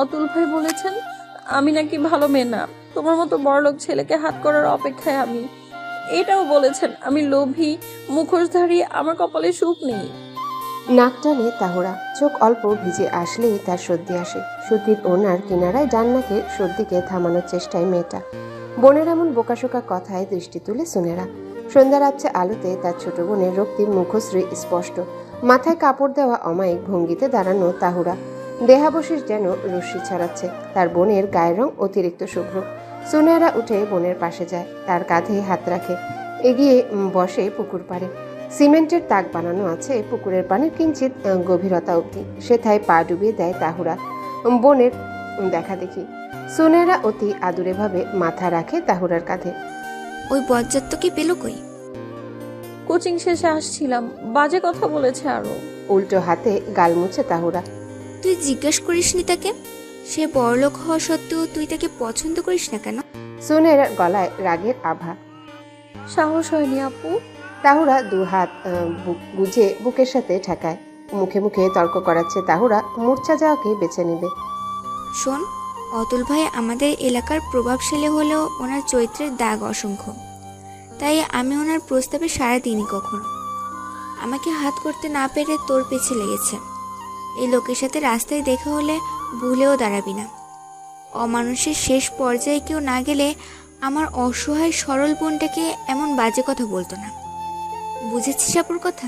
অতুল ভাই বলেছেন আমি নাকি ভালো মেয়ে না, তোমার মতো বড়লোক ছেলেকে হাত করার অপেক্ষায় আমি। এটাও বলেছেন আমি লোভী, মুখোশধারী, আমার কপালে সুখ নেই। নাক টানে তাহুরা, চোখ অল্প ভিজে আসলেই তার সর্দি আসে। সুতির ওনার কিনারায় ডান নাকে সর্দিকে থামানোর চেষ্টায় মেয়েটা। বোনের এমন বোকাশোকা কথায় দৃষ্টি তুলে সুনেরা। সন্ধ্যার আবছে আলোতে তার ছোট বোনের রক্তিম মুখশ্রী স্পষ্ট। মাথায় কাপড় দেওয়া অমায়িক ভঙ্গিতে দাঁড়ানো তাহুরা দেহাবশেষ যেন রশ্মি ছড়াচ্ছে। তার বোনের গায়ের রং অতিরিক্ত শুভ্র। সুনেরা উঠে বোনের পাশে যায়, তার কাঁধে হাত রাখে, এগিয়ে বসে পুকুর পাড়ে। সিমেন্টের তাক বানানো আছে পুকুরের পানির কিঞ্চিত গভীরতা অবধি, সেথায় পা ডুবিয়ে দেয় তাহুরা। বোনের দেখা দেখি সুনেরা অতি আদুরে ভাবে মাথা রাখে তাহুরার কাঁধে। ওই বজ্জাতকে পেল কই? কোচিং শেষে আসছিলাম, বাজে কথা বলেছে আরো। উল্টো হাতে গাল মুছে তাহুরা। তুই জিজ্ঞেস করিসনি তাকে? সে বড়লোক হওয়া সত্ত্বেও তুই তাকে পছন্দ করিস না কেন? সুনেরার গলায় রাগের আভা। সাহস হয়নি আপু। তাহুরা দু হাত গুজে বুকের সাথে ঠেকায়। মুখে মুখে তর্ক করাচ্ছে তাহুরা মূর্ছা যাওয়াকে বেছে নেবে। শোন, অতুল ভাই আমাদের এলাকার প্রভাবশালী হলেও ওনার চরিত্রের দাগ অসংখ্য। তাই আমি ওনার প্রস্তাবে সাড়া দিইনি কখনো। আমাকে হাত করতে না পেরে তোর পেছে লেগেছে। এই লোকের সাথে রাস্তায় দেখা হলে ভুলেও দাঁড়াবি না। অমানুষের শেষ পর্যায়ে কেউ না গেলে আমার অসহায় সরল বোনটাকে এমন বাজে কথা বলতো না। বুঝেছিস আপুর কথা?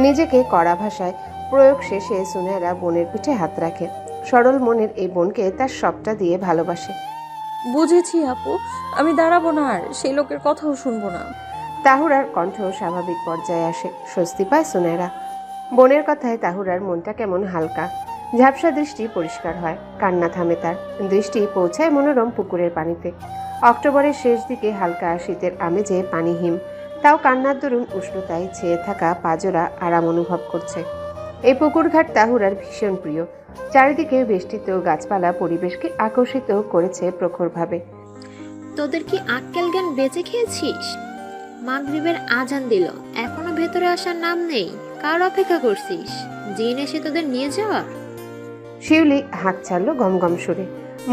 নিজেকে কড়া ভাষায় প্রয়োগ শেষে সুনেরা বোনের পিঠে হাত রাখে। সরল মনের এই বোনকে তার সবটা দিয়ে ভালোবাসে। বুঝেছি আপু, আমি দাঁড়াবো না আর সেই লোকের কথাও শুনবো না। তাহুরার কণ্ঠ স্বাভাবিক পর্যায়ে আসে, স্বস্তি পায় সুনেরা। বোনের কথায় তাহুরার মনটা কেমন হালকা। ঝাপসা দৃষ্টি পরিষ্কার হয়, কান্না থামে তার। দৃষ্টি পৌঁছায় মনোরম পুকুরের পানিতে। অক্টোবরের শেষ দিকে হালকা শীতের আমেজে পানি হিম, তাও কান্নার দরুন উষ্ণতায় ছেয়ে থাকা পাজরা আরাম অনুভব করছে। এই পুকুরঘাট তাহুরার ভীষণ প্রিয়। চারিদিকে বেষ্টিত গাছপালা পরিবেশকে আকর্ষিত করেছে প্রখরভাবে। তোদের কি আক্কেল জ্ঞান বেঁচে খেয়েছিস? মাগরিবের আজান দিল, এখনো ভেতরে আসার নাম নেই। কার অপেক্ষা করছিস? জিন এসে তোদের নিয়ে যাওয়া? শিউলি হাঁক ছাড়ল গমগম সুরে।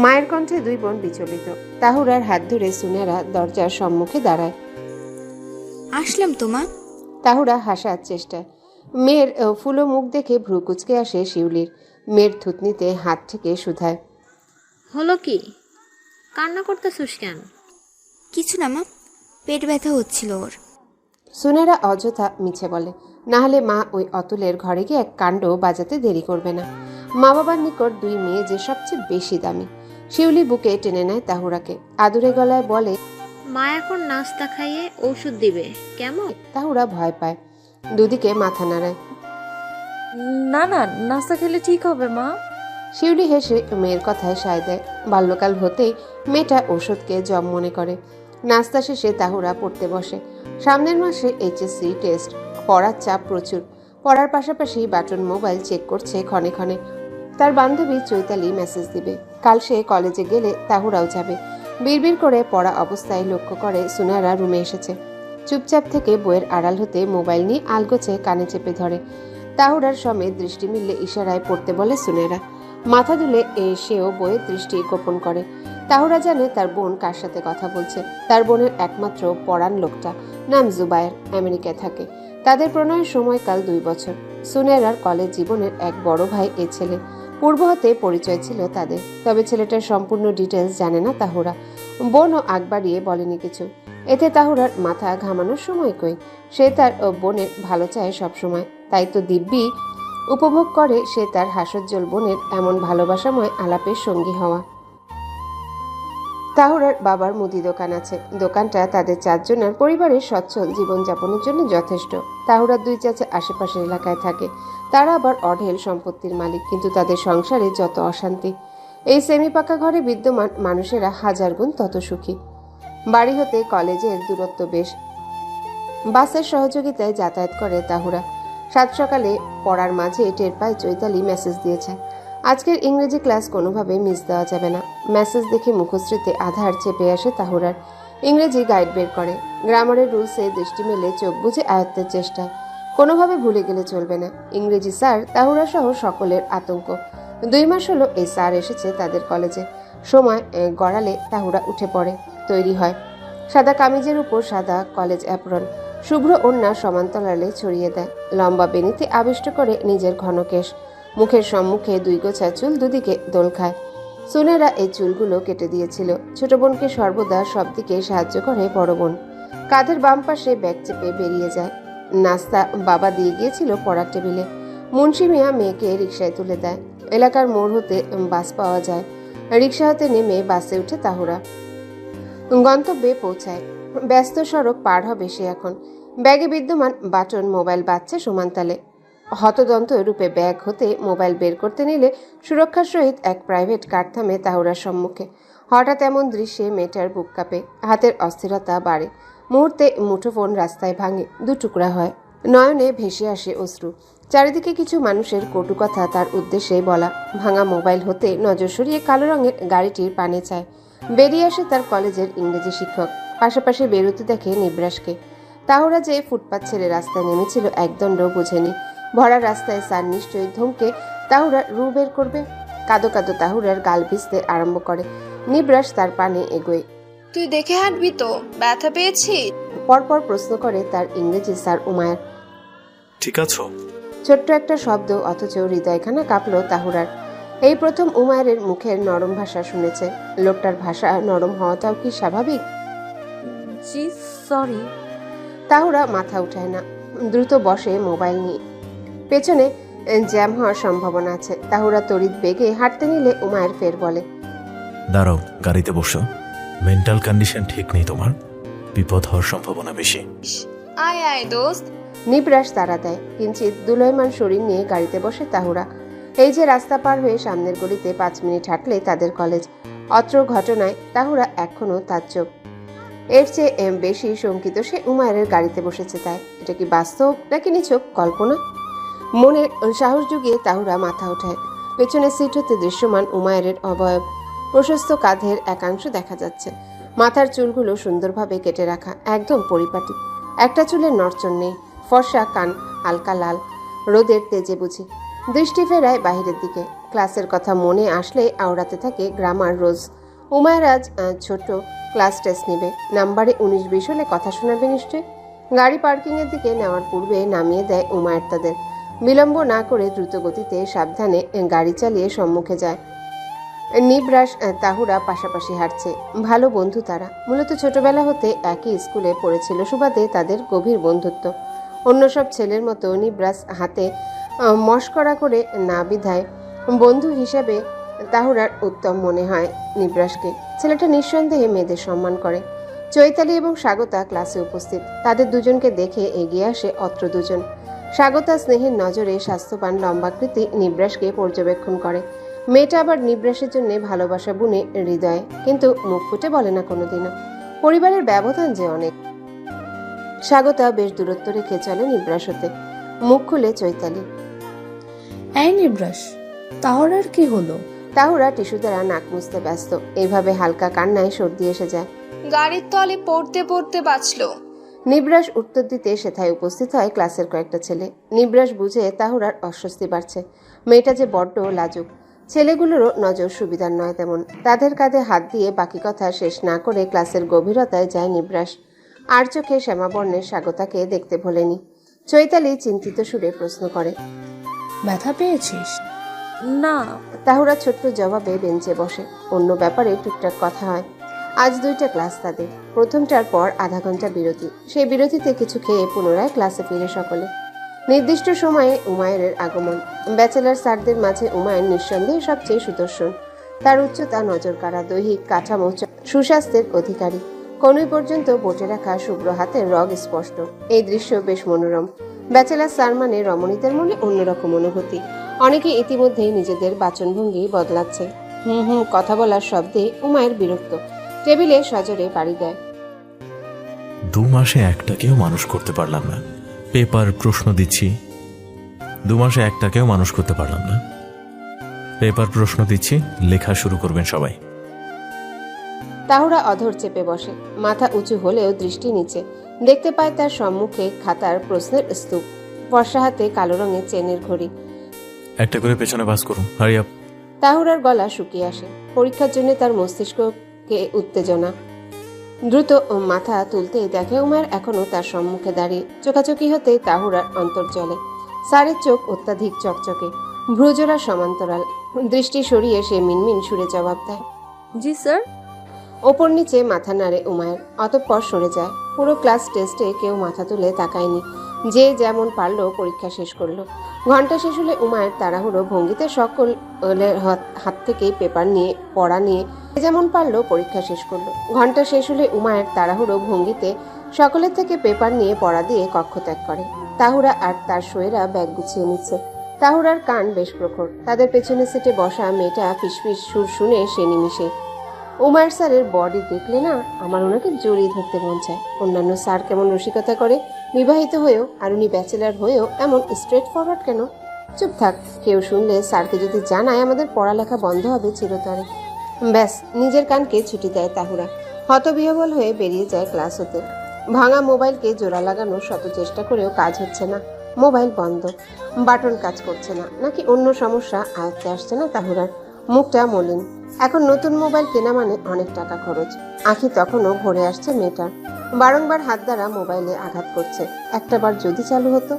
মায়ের কণ্ঠে দুই বোন বিচলিত। তাহুরার হাত ধরে সুনেরা দরজার সম্মুখে দাঁড়ায়। আসলাম তো মা। তাহুরা হাসার চেষ্টায়। মেয়ের ফুলো মুখ দেখে ভ্রু কুচকে আসে শিউলির। মেয়ের থুতনিতে হাত থেকে শুধায়। হলো কি? কান্না করতেছিস কেন? কিছু না মা, পেট ব্যথা হচ্ছিল ওর। সুনেরা অযথা মিছে বলে, না হলে মা ওই অতুলের ঘরে গিয়ে এক কাণ্ড বাজাতে দেরি করবে না। মা বাবার নিকট দুই মেয়ে যে সবচেয়ে বেশি দামি। শিউলি বুকে টেনে নেয় তাহুরাকে, আদুরে গলায় বলে, মা এখন নাস্তা খাইয়ে ঔষধ দিবে, কেমন? তাহুরা ভয় পায়, দুদিকে মাথা নাড়ায়। না না, নাস্তা খেলে ঠিক হবে মা। শিউলি হেসে মেয়ের কথায় সায় দেয়। বাল্যকাল হতেই মেয়েটা ওষুধকে জম মনে করে। নাস্তা শেষে তাহুরা পড়তে বসে। সামনের মাসে এইচএসসি টেস্ট, পড়ার চাপ প্রচুর। পড়ার পাশাপাশি বাটন মোবাইল চেক করছে ক্ষণে ক্ষণে। তার বান্ধবী চৈতালি মেসেজ দিবে, কাল সে কলেজে গেলে তাহুরাও যাবে। বিড়বিড় করে পড়া অবস্থায় লক্ষ্য করে সুনেরা রুমে এসেছে। চুপচাপ থেকে বইয়ের আড়াল হতে মোবাইল নিয়ে আলগোছে কানে চেপে ধরে। তাহুরার সমেত দৃষ্টি মিললে ইশারায় পড়তে বলে সুনেরা। মাথা দুলে সেও বইয়ের দৃষ্টি গোপন করে। তাহুরা জানে তার বোন কার সাথে কথা বলছে। তার বোনের একমাত্র পড়ান লোকটা, নাম জুবায়ের, আমেরিকায় থাকে। তাদের প্রণয়ের সময়কাল 2 বছর। সুনেরার কলেজ জীবনের এক বড় ভাই এ ছেলে। পূর্ব হতে পরিচয় ছিল তাদের, তবে ছেলেটার সম্পূর্ণ ডিটেলস জানে না তাহুরা। বোনও আগ বাড়িয়ে বলেনি কিছু। এতে তাহুরার মাথা ঘামানোর সময় কই। সে তার বোনের ভালো চায় সবসময়, তাই তো দিব্যি উপভোগ করে সে তার হাস্যোজ্জ্বল বোনের এমন ভালোবাসাময় আলাপের সঙ্গী হওয়া। তাহুরার বাবার মুদি দোকান আছে। দোকানটা তাদের 4 জনের পরিবারের সচ্ছল জীবনযাপনের জন্য যথেষ্ট। তাহুরার 2 চাচা আশেপাশের এলাকায় থাকে। তারা আবার অঢেল সম্পত্তির মালিক, কিন্তু তাদের সংসারে যত অশান্তি। এই সেমি পাকা ঘরে বিদ্যমান মানুষেরা হাজার গুণ তত সুখী। বাড়ি হতে কলেজের দূরত্ব বেশ। বাসের সহযোগিতায় যাতায়াত করে তাহুরা। 7 সকালে পড়ার মাঝে টের পায় চৈতালি মেসেজ দিয়েছে। আজকের ইংরেজি ক্লাস কোনোভাবে মিস দেওয়া যাবে না। মেসেজ দেখে মুখশ্রীতে আধার চেপে আসে তাহুরার। ইংরেজি গাইড বের করে, গ্রামারের রুলসে দৃষ্টি মেলে চোখ বুজে আয়ত্তের চেষ্টায়। কোনোভাবে ভুলে গেলে চলবে না। ইংরেজি স্যার তাহুরা সহ সকলের আতঙ্ক। 2 মাস হলো এই স্যার এসেছে তাদের কলেজে। সময় গড়ালে তাহুরা উঠে পড়ে, তৈরি হয়। সাদা কামিজের উপর সাদা কলেজ অ্যাপ্রন, শুভ্র ওড়না সমান্তরালে ছড়িয়ে দেয়, লম্বা বেনিতে আবিষ্ট করে নিজের ঘন কেশ। মুখের সম্মুখে 2 গোছা চুল দুদিকে দোল খায়। সুনেরা এই চুলগুলো কেটে দিয়েছিল। ছোট বোনকে সর্বদা সব দিকে সাহায্য করে বড় বোন। কাঁধের বাম পাশে ব্যাগ চেপে বেরিয়ে যায়। নাস্তা বাবা দিয়ে গিয়েছিল পড়ার টেবিলে। মুন্সি মিয়া মেয়েকে রিকশায় তুলে দেয়। এলাকার মোড় হতে বাস পাওয়া যায়। রিকশা হতে নেমে বাসে উঠে তাহুরা গন্তব্যে পৌঁছায়। ব্যস্ত সড়ক পার হবে সে এখন। ব্যাগে বিদ্যমান বাটন মোবাইল বাজছে সমানতালে। হতদন্ত রূপে ব্যাগ হতে মোবাইল বের করতে নিলে সুরক্ষার সহিত এক প্রাইভেট কার থামে তাহুরার সম্মুখে। হঠাৎ এমন দৃশ্যে মেয়েটার বুক কাঁপে, হাতের অস্থিরতা বাড়ে। মুহূর্তে মুঠোফোন রাস্তায় ভাঙে, 2 টুকরা হয়। নয়নে ভেসে আসে অশ্রু। চারিদিকে কিছু মানুষের কটু কথা তার উদ্দেশ্যে বলা। ভাঙা মোবাইল হতে নজর সরিয়ে কালো রঙের গাড়িটির পানে চায়। বেরিয়ে আসে তার কলেজের ইংরেজি শিক্ষক। পাশাপাশি বেরোতে দেখে নিব্রাসকে। তাহুরা যে ফুটপাত ছেড়ে রাস্তায় নেমেছিল একদণ্ড বোঝেনি। ভরা রাস্তায় স্যার নিশ্চয়ই ধমকে তাহুরা রু বের করবে। কাদো কাদো তাহুরার গাল ভিজতে আরম্ভ করে। নিব্রাস তার পানে এগোয়। তুই দেখে হাঁটবি তো, ব্যথা পেয়েছিস? পরপর প্রশ্ন করে তার ইংরেজি স্যার উমায়ের। ঠিক আছো? ছোট্ট একটা শব্দ, অথচ হৃদয়খানা কাঁপলো তাহুরার। এই প্রথম উমায়ের মুখের নরম ভাষা শুনেছে। লোকটার ভাষা নরম হওয়াটাও কি স্বাভাবিক? জি সরি। তাহুরা মাথা উঠায় না, দ্রুত বসে মোবাইল নিয়ে। পেছনে জ্যাম হওয়ার সম্ভাবনা আছে। তাহুরা তড়িৎ বেগে হাঁটতে নিলে উমায়ের ফের বলে, দাঁড়াও, গাড়িতে বসো। মেন্টাল কন্ডিশন ঠিক নেই তোমার, বিপদ হওয়ার সম্ভাবনা বেশি। আয় আয় দোস্ত। নিবরাস তাড়া দেয়। কিঞ্চিত দুলয়মান শরীর নিয়ে গাড়িতে বসে তাহুরা। এই যে রাস্তা পার হয়ে সামনের গলিতে 5 মিনিট হাঁটলে তাদের কলেজ। অত্র ঘটনায় তাহুরা এখনো তাজ্জব। এর চেয়ে বেশি শঙ্কিত সে উমায়ের গাড়িতে বসেছে তাই। এটা কি বাস্তব নাকি নিছক কল্পনা? মনের সাহস জুগিয়ে তাহুরা মাথা ওঠায়। পেছনের সিট হতে দৃশ্যমান উমায়ের অবয়ব। প্রশস্ত কাঁধের একাংশ দেখা যাচ্ছে। মাথার চুলগুলো সুন্দরভাবে কেটে রাখা, একদম পরিপাটি। একটা চুলের নড়চড় নেই। ফর্সা কান হালকা লাল, রোদের তেজে বুঝি। দৃষ্টি ফেরায় বাহিরের দিকে। ক্লাসের কথা মনে আসলে আওড়াতে থাকে গ্রামার রোজ। উমায়ের আজ ছোট ক্লাস টেস্ট নেবে। নাম্বারে 19-20 হলে কথা শোনাবে নিশ্চয়। গাড়ি পার্কিংয়ের দিকে নেওয়ার পূর্বে নামিয়ে দেয় উমায়ের তাদের। বিলম্ব না করে দ্রুত গতিতে সাবধানে গাড়ি চালিয়ে সম্মুখে যায়। নিবরাস তাহুরা পাশাপাশি হাঁটছে। ভালো বন্ধু তারা। মূলত ছোটবেলা হতে একই স্কুলে পড়েছিল সুবাদে তাদের গভীর বন্ধুত্ব। অন্য সব ছেলের মতো নিবরাস হাতে মশকরা করে না বিধায় বন্ধু হিসেবে তাহুরার উত্তম মনে হয় নিবরাসকে। ছেলেটা নিঃসন্দেহে মেয়েদের সম্মান করে। চৈতালি এবং স্বাগতা ক্লাসে উপস্থিত। তাদের দুজনকে দেখে এগিয়ে আসে অত্র দুজন। স্বাগতা স্নেহের নজরে স্বাস্থ্যবান লম্বাকৃতি নিবরাসকে পর্যবেক্ষণ করে। মেয়েটা আবার নিবরাসের জন্য ভালোবাসা বুনে হৃদয়ে, কিন্তু মুখ ফুটে বলে না কোনোদিনও। পরিবারের ব্যবধান যে অনেক। স্বাগতা বেশ দূরত্ব রেখে চলে নিবরাস হতে। মুখ খুলে চৈতালি। এই নিবরাস, তাহরার কি হলো? তাহুরা টিস্যু দ্বারা নাক মুছতে ব্যস্ত। এইভাবে হালকা কান্নায় সর্দি এসে যায়। গাড়ির তলে পড়তে পড়তে বাঁচলো। নিবরাস উত্তর দিতে সেথায় উপস্থিত হয় ক্লাসের কয়েকটা ছেলে। নিবরাস বুঝে তাহুরার অস্বস্তি বাড়ছে। মেয়েটা যে বড্ড লাজুক। ছেলেগুলোরও নজর সুবিধার নয় তেমন। তাদের কাঁধে হাত দিয়ে বাকি কথা শেষ না করে ক্লাসের গভীরতায় যায় নিবরাস। আর চোখে শ্যামাবর্ণের স্বাগতাকে দেখতে ভোলেনি। চৈতালি চিন্তিত সুরে প্রশ্ন করে, ব্যথা পেয়েছিস? না। তাহুরা ছোট্ট জবাবে বেঞ্চে বসে। অন্য ব্যাপারে টুকটাক কথা হয়। আজ 2টা ক্লাস তাদের। প্রথমটার পর আধা ঘন্টা বিরতি। সেই বিরতিতে কিছু খেয়ে পুনরায় ক্লাসে ফিরে সকলে। নির্দিষ্ট সময়ে উমায়ের আগমন। ব্যাচেলার স্যারদের মাঝে উমায়ের নিঃসন্দেহে সবচেয়ে সুদর্শন। তার উচ্চতা নজর কাড়া, দৈহিক কাঠামো, সুস্বাস্থ্যের অধিকারী। কনুই পর্যন্ত বটে রাখা শুভ্র হাতের রগ স্পষ্ট। এই দৃশ্য বেশ মনোরম। ব্যাচেলার স্যার মানে রমণীদের মনে অন্যরকম অনুভূতি। অনেকে ইতিমধ্যেই নিজেদের বাচনভঙ্গি বদলাচ্ছে। কথা বলার শব্দে উমায়ের বিরক্ত। টেবিলে সজোরে বাড়ি দেয়। 2 মাসে একটাকেও মানুষ করতে পারলাম না। পেপার প্রশ্ন দিচ্ছি, 2 মাসে একটাকেও মানুষ করতে পারলাম না। পেপার প্রশ্ন দিচ্ছি, লেখা শুরু করবেন সবাই। তাহুরা অধর চেপে বসে। মাথা উঁচু হলেও দৃষ্টি নিচে। দেখতে পায় তার সম্মুখে খাতার প্রশ্নের স্তূপ। ফর্সা হাতে কালো রঙের চেনের ঘড়ি। একটা করে পেছনে বাস করুন, হারি আপ। তাহুরার গলা শুকিয়ে আসে। পরীক্ষার জন্য তার মস্তিষ্ককে উত্তেজনা। দ্রুত মাথা তুলতেই দেখে উমায়ের এখনো তার সম্মুখে দাঁড়িয়ে। চোখাচোখি হতেই তাহুরার অন্তর জ্বলে। স্যারের চোখ অত্যাধিক চকচকে, ভ্রুজোড়া সমান্তরাল। দৃষ্টি সরিয়ে সে মিনমিন সুরে জবাব দেয়, জি স্যার। ওপর নিচে মাথা নাড়ে উমায়ের, অতঃপর সরে যায়। পুরো ক্লাস টেস্টে কেউ মাথা তুলে তাকায়নি। যে যেমন পারল পরীক্ষা শেষ করলো। ঘন্টা শেষ হলে উমায়ের তাড়াহুড়ো ভঙ্গিতে সকলের হাত থেকেই পেপার নিয়ে পড়া নিয়ে যে যেমন পারলো পরীক্ষা শেষ করলো। ঘন্টা শেষ হলে উমায়ের তাড়াহুড়ো ভঙ্গিতে সকলের থেকে পেপার নিয়ে পড়া দিয়ে কক্ষ ত্যাগ করে। তাহুরা আর তার সয়েরা ব্যাগ গুছিয়ে নিচ্ছে। তাহুরার কান বেশ প্রখর। তাদের পেছনে সিটে বসা মেয়েটা ফিসফিস সুর শুনে সে নিমিষে, উমায়ের স্যারের বডি দেখলে না আমার ওনাকে জড়িয়ে ধরতে মন চায়। অন্যান্য স্যার কেমন রসিকতা করে, বিবাহিত হয়েও, আর উনি ব্যাচেলার হয়েও এমন স্ট্রেট ফরওয়ার্ড কেন? চুপ থাক, কেউ শুনলে স্যারকে যদি জানায় আমাদের পড়ালেখা বন্ধ হবে চিরতরে। ব্যাস, নিজের কানকে ছুটি দেয় তাহুরা। হতবিহ্বল হয়ে বেরিয়ে যায় ক্লাস হতে। ভাঙা মোবাইলকে জোড়া লাগানোর শত চেষ্টা করেও কাজ হচ্ছে না। মোবাইল বন্ধ, বাটন কাজ করছে না, নাকি অন্য সমস্যা আয়ত্তে আসছে না তাহুরার। মুখটা মলিন। এখন নতুন মোবাইল কেনা মানে অনেক টাকা খরচ। আঁখি তখনও ভরে আসছে মেয়েটার। বারংবার হাত দ্বারা মোবাইলে আঘাত করছে। একটাবার যদি চালু হতো।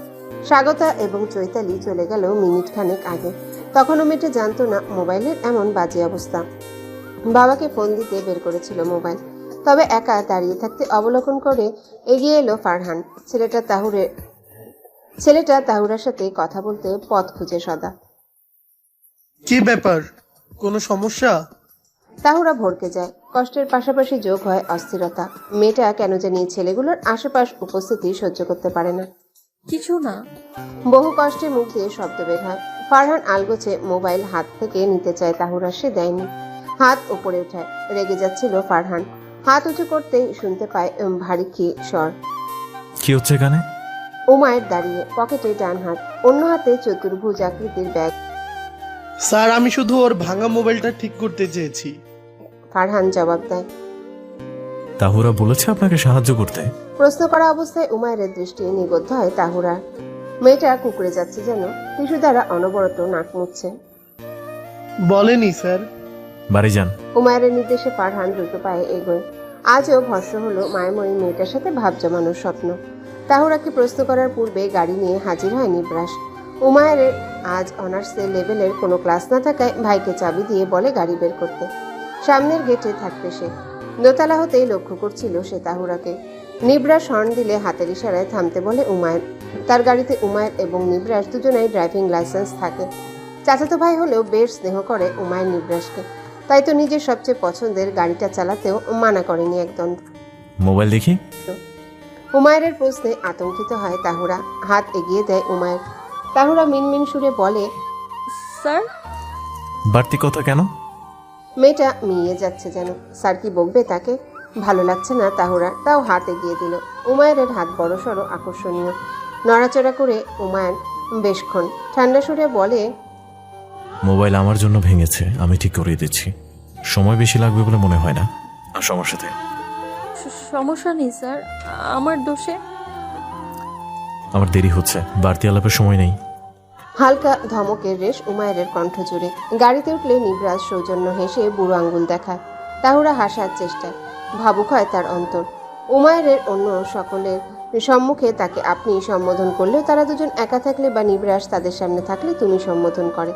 স্বাগতা এবং চৈতালি চলে গেল মিনিট খানেক আগে। তখনও মেয়েটা জানতো না মোবাইলের এমন বাজে অবস্থা। বাবাকে ফোন দিতে বের করেছিল মোবাইল। তবে একা দাঁড়িয়ে থাকতে অবলোকন করে এগিয়ে এলো ফারহান। ছেলেটা তাহুরার সাথে কথা বলতে পথ খুঁজে সদা। কি ব্যাপার, কোনো সমস্যা? তাহুরা ভরকে যায়। কষ্টের পাশাপাশি যোগ হয় অস্থিরতা। মেয়েটা কেন জানি ছেলেগুলোর আশেপাশ উপস্থিতি সহ্য করতে পারে না। কিছু না। বহু কষ্টে মুখ দিয়ে শব্দ বের হয়। ফারহান আলগোছে মোবাইল হাত থেকে নিতে চায় তাহুরা, সে দেয়নি। হাত উপরে উঠায়। রেগে যাচ্ছিল ফারহান। হাত উঁচু করতেই শুনতে পায় ভারী কি স্বর। কি হচ্ছে এখানে? উমায়ের দাঁড়িয়ে, পকেটে ডান হাত, অন্য হাতে চতুর্ভুজ আকৃতির ব্যাগ। স্যার, আমি শুধু ওর ভাঙা মোবাইলটা ঠিক করতে চেয়েছি। ফারহান জবাব দেয়। তাহুরা বলেছে আপনাকে সাহায্য করতে। প্রশ্ন করা অবস্থায় উমায়ের দৃষ্টি নিবদ্ধ হয় তাহুরার। মেয়েটা কুকুরে যাচ্ছে যেন, টিস্যু দ্বারা অনবরত নাক মুছছে। বলেনি স্যার। বাড়ি যান। উমায়ের নির্দেশে ফারহান দ্রুত পায়ে এগোয়। আজও ভস্ম হলো মায়াময়ী মেয়েটার সাথে ভাব জমানোর স্বপ্ন। তাহুরাকে প্রশ্ন করার পূর্বে গাড়ি নিয়ে হাজির হয় নিবরাস। উমায়ের আজ অনার্সে লেভেলের কোনো ক্লাস না থাকায় ভাইকে চাবি দিয়ে বলে গাড়ি বের করতে। সামনের গেটে থাকবে সে। দোতলা হতেই লক্ষ্য করছিল সে তাহুরাকে। নিবরাস হর্ন দিলে হাতের ইশারায় থামতে বলে উমায়ের। তার গাড়িতে উমায়ের এবং নিবরাস দুজনেই ড্রাইভিং লাইসেন্স থাকে। চাচাতো ভাই হলেও বেশ স্নেহ করে উমায়ের নিবরাসকে। তাই তো নিজের সবচেয়ে পছন্দের গাড়িটা চালাতেও মানা করেনি একদম। মোবাইল দেখি। উমায়ের প্রশ্নে আতঙ্কিত হয় তাহুরা। হাত এগিয়ে দেয় উমায়ের। তাহুরা মিনমিন সুরে বলে, স্যার। বাড়তি কথা কেন? মেয়েটা মিয়ে যাচ্ছে যেন। স্যার কি বকবে তাকে? ভালো লাগছে না তাহুরা, তাও হাত এগিয়ে দিল। উমায়ের হাত বড়সড় আকর্ষণীয়। নড়াচড়া করে উমায়ের বেশক্ষণ ঠান্ডা সুরে বলে, মোবাইল আমার জন্য ভেঙেছে, আমি ঠিক করিয়ে দিচ্ছি। সময় বেশি লাগবে বলে মনে হয় না। আর সমস্যা সাথে সমস্যা নেই স্যার, আমার দোষে। আমার দেরি হচ্ছে, বাড়তি আলাপের সময় নেই। হালকা ধমকের রেশ উমায়ের কণ্ঠ জুড়ে। গাড়িতে উঠলে নিবরাজ সৌজন্য হেসে বুড়ো আঙ্গুল দেখায়। তাহুরা হাসার চেষ্টায়। ভাবুক হয় তার অন্তর। উমায়ের অন্য সকলের সম্মুখে তাকে আপনি সম্বোধন করলেও তারা দুজন একা থাকলে বা নিবরাজ তাদের সামনে থাকলে তুমি সম্বোধন করে।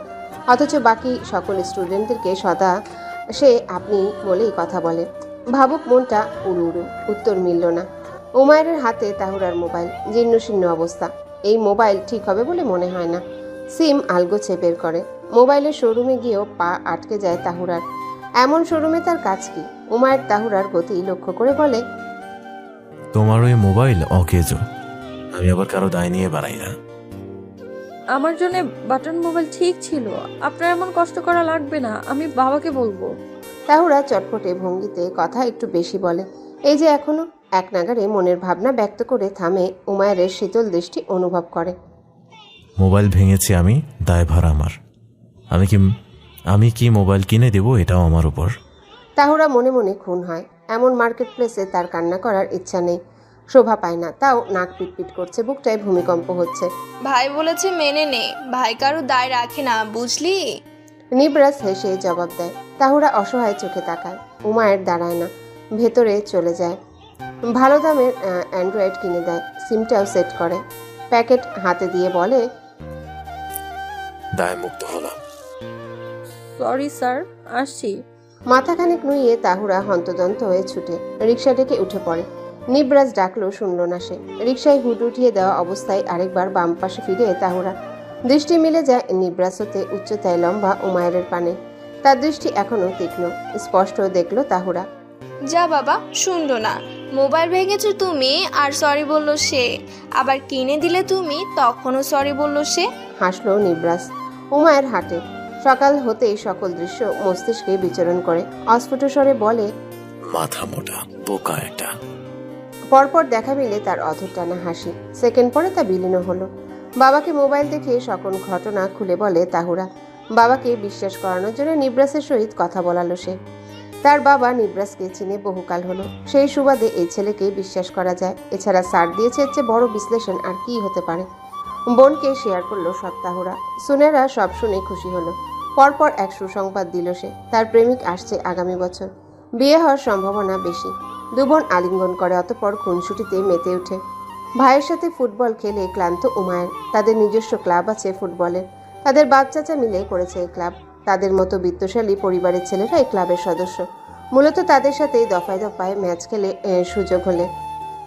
অথচ বাকি সকল স্টুডেন্টদেরকে সদা সে আপনি বলেই কথা বলে। ভাবুক মনটা উড়ু উড়ু। উত্তর মিলল না। উমায়ের হাতে তাহুরার মোবাইল, জীর্ণ শীর্ণ অবস্থা। এই মোবাইল ঠিক হবে বলে মনে হয় না। সিম আলগোছে বের করে। মোবাইলের শোরুমে গিয়েও পা আটকে যায় তাহুরার। এমন শোরুমে তার কাজ কি? উমায়ের তাহুরার গতি লক্ষ্য করে বলে, তোমার ওই মোবাইল অকেজো, আমি আবার কারো দায় নিয়ে বাড়াই না। আমার জন্য বাটন মোবাইল ঠিক ছিল, আপনার এমন কষ্ট করা লাগবে না, আমি বাবাকে বলবো। তাহুরা চটপটে ভঙ্গিতে কথা একটু বেশি বলে। এই যে এখনো এক নাগারে মনের ভাবনা ব্যক্ত করে থামে। উমায়ের শীতল দৃষ্টি অনুভব করে। মোবাইল ভেঙেছি আমি, দায়ভার আমার। আমি কি মোবাইল কিনে দেব, এটাও আমার উপর। তাহুরা মনে মনে খুন হয়। এমন মার্কেট প্লেসে তার কান্না করার ইচ্ছা নেই। শোভা পায় না, তাও নাক পিটপিট করছে, বুকটায় ভূমিকম্প হচ্ছে। ভাই বলেছে মেনে নে, ভাই কারো দায় রাখে না, বুঝলি? নিবরাস হেসে জবাব দেয়। তাহুরা অসহায় চোখে তাকায়। উমায়ের দাঁড়ায় না, ভেতরে চলে যায়। ভালো দামের অ্যান্ড্রয়েড কিনে দেয়, সিমটাও সেট করে। প্যাকেট হাতে দিয়ে বলে, দায় মুক্ত হলাম। সরি স্যার, আসছি। মাথাখানিক নুইয়ে তাহুরা হন্তদন্ত হয়ে ছুটে রিক্সা ডেকে উঠে পড়ে। নিবরাজ ডাকলো, শুনল না সে। রিক্সায় হুড উঠিয়ে দেওয়া অবস্থায় আরেকবার বাম পাশে ফিরে তাহুরা দৃষ্টি মিলে যায় নিবরাজ হতে উচ্চতায় লম্বা উমায়ের পানে। তার দৃষ্টি এখনো তীক্ষ্ণ, স্পষ্ট দেখলো তাহুরা। যা বাবা, শুনলো না। মোবাইল ভেঙেছো তুমি, আর সরি বললো সে। আবার কিনে দিলে তুমি, তখনও সরি বললো সে। হাসলো নিবরাজ। উমায়ের হাঁটে। সকাল হতেই সকল দৃশ্য মস্তিষ্কে বিচরণ করে। অস্ফুট স্বরে বলে, মাথা মোটা বোকা একটা। পরপর দেখা মিলে তার অধর টানা হাসি। সেকেন্ড পরে তা বিলীন হলো। বাবাকে মোবাইল দেখে সকল ঘটনা খুলে বলে তাহুরা। বাবাকে বিশ্বাস করানোর জন্য নিবরাসের সহিত কথা বলালো সে। তার বাবা নিবরাসকে চিনে বহুকাল হলো, সেই সুবাদে এই ছেলেকে বিশ্বাস করা যায়। এছাড়া স্যার দিয়েছে এর চেয়ে বড় বিশ্লেষণ আর কি হতে পারে। বোনকে শেয়ার করলো সব তাহুরা। সুনেরা সব শুনে খুশি হলো। পরপর এক সুসংবাদ দিল সে, তার প্রেমিক আসছে আগামী বছর। বিয়ে হওয়ার সম্ভাবনা বেশি। দুবোন আলিঙ্গন করে, অতঃপর খুনসুটিতে মেতে ওঠে। ভাইয়ের সাথে ফুটবল খেলে ক্লান্ত উমায়ের। তাদের নিজস্ব ক্লাব আছে ফুটবলের। তাদের বাপ চাচা মিলে করেছে এই ক্লাব। তাদের মতো বিত্তশালী পরিবারের ছেলেরা এই ক্লাবের সদস্য। মূলত তাদের সাথেই দফায় দফায় ম্যাচ খেলে সুযোগ হলে।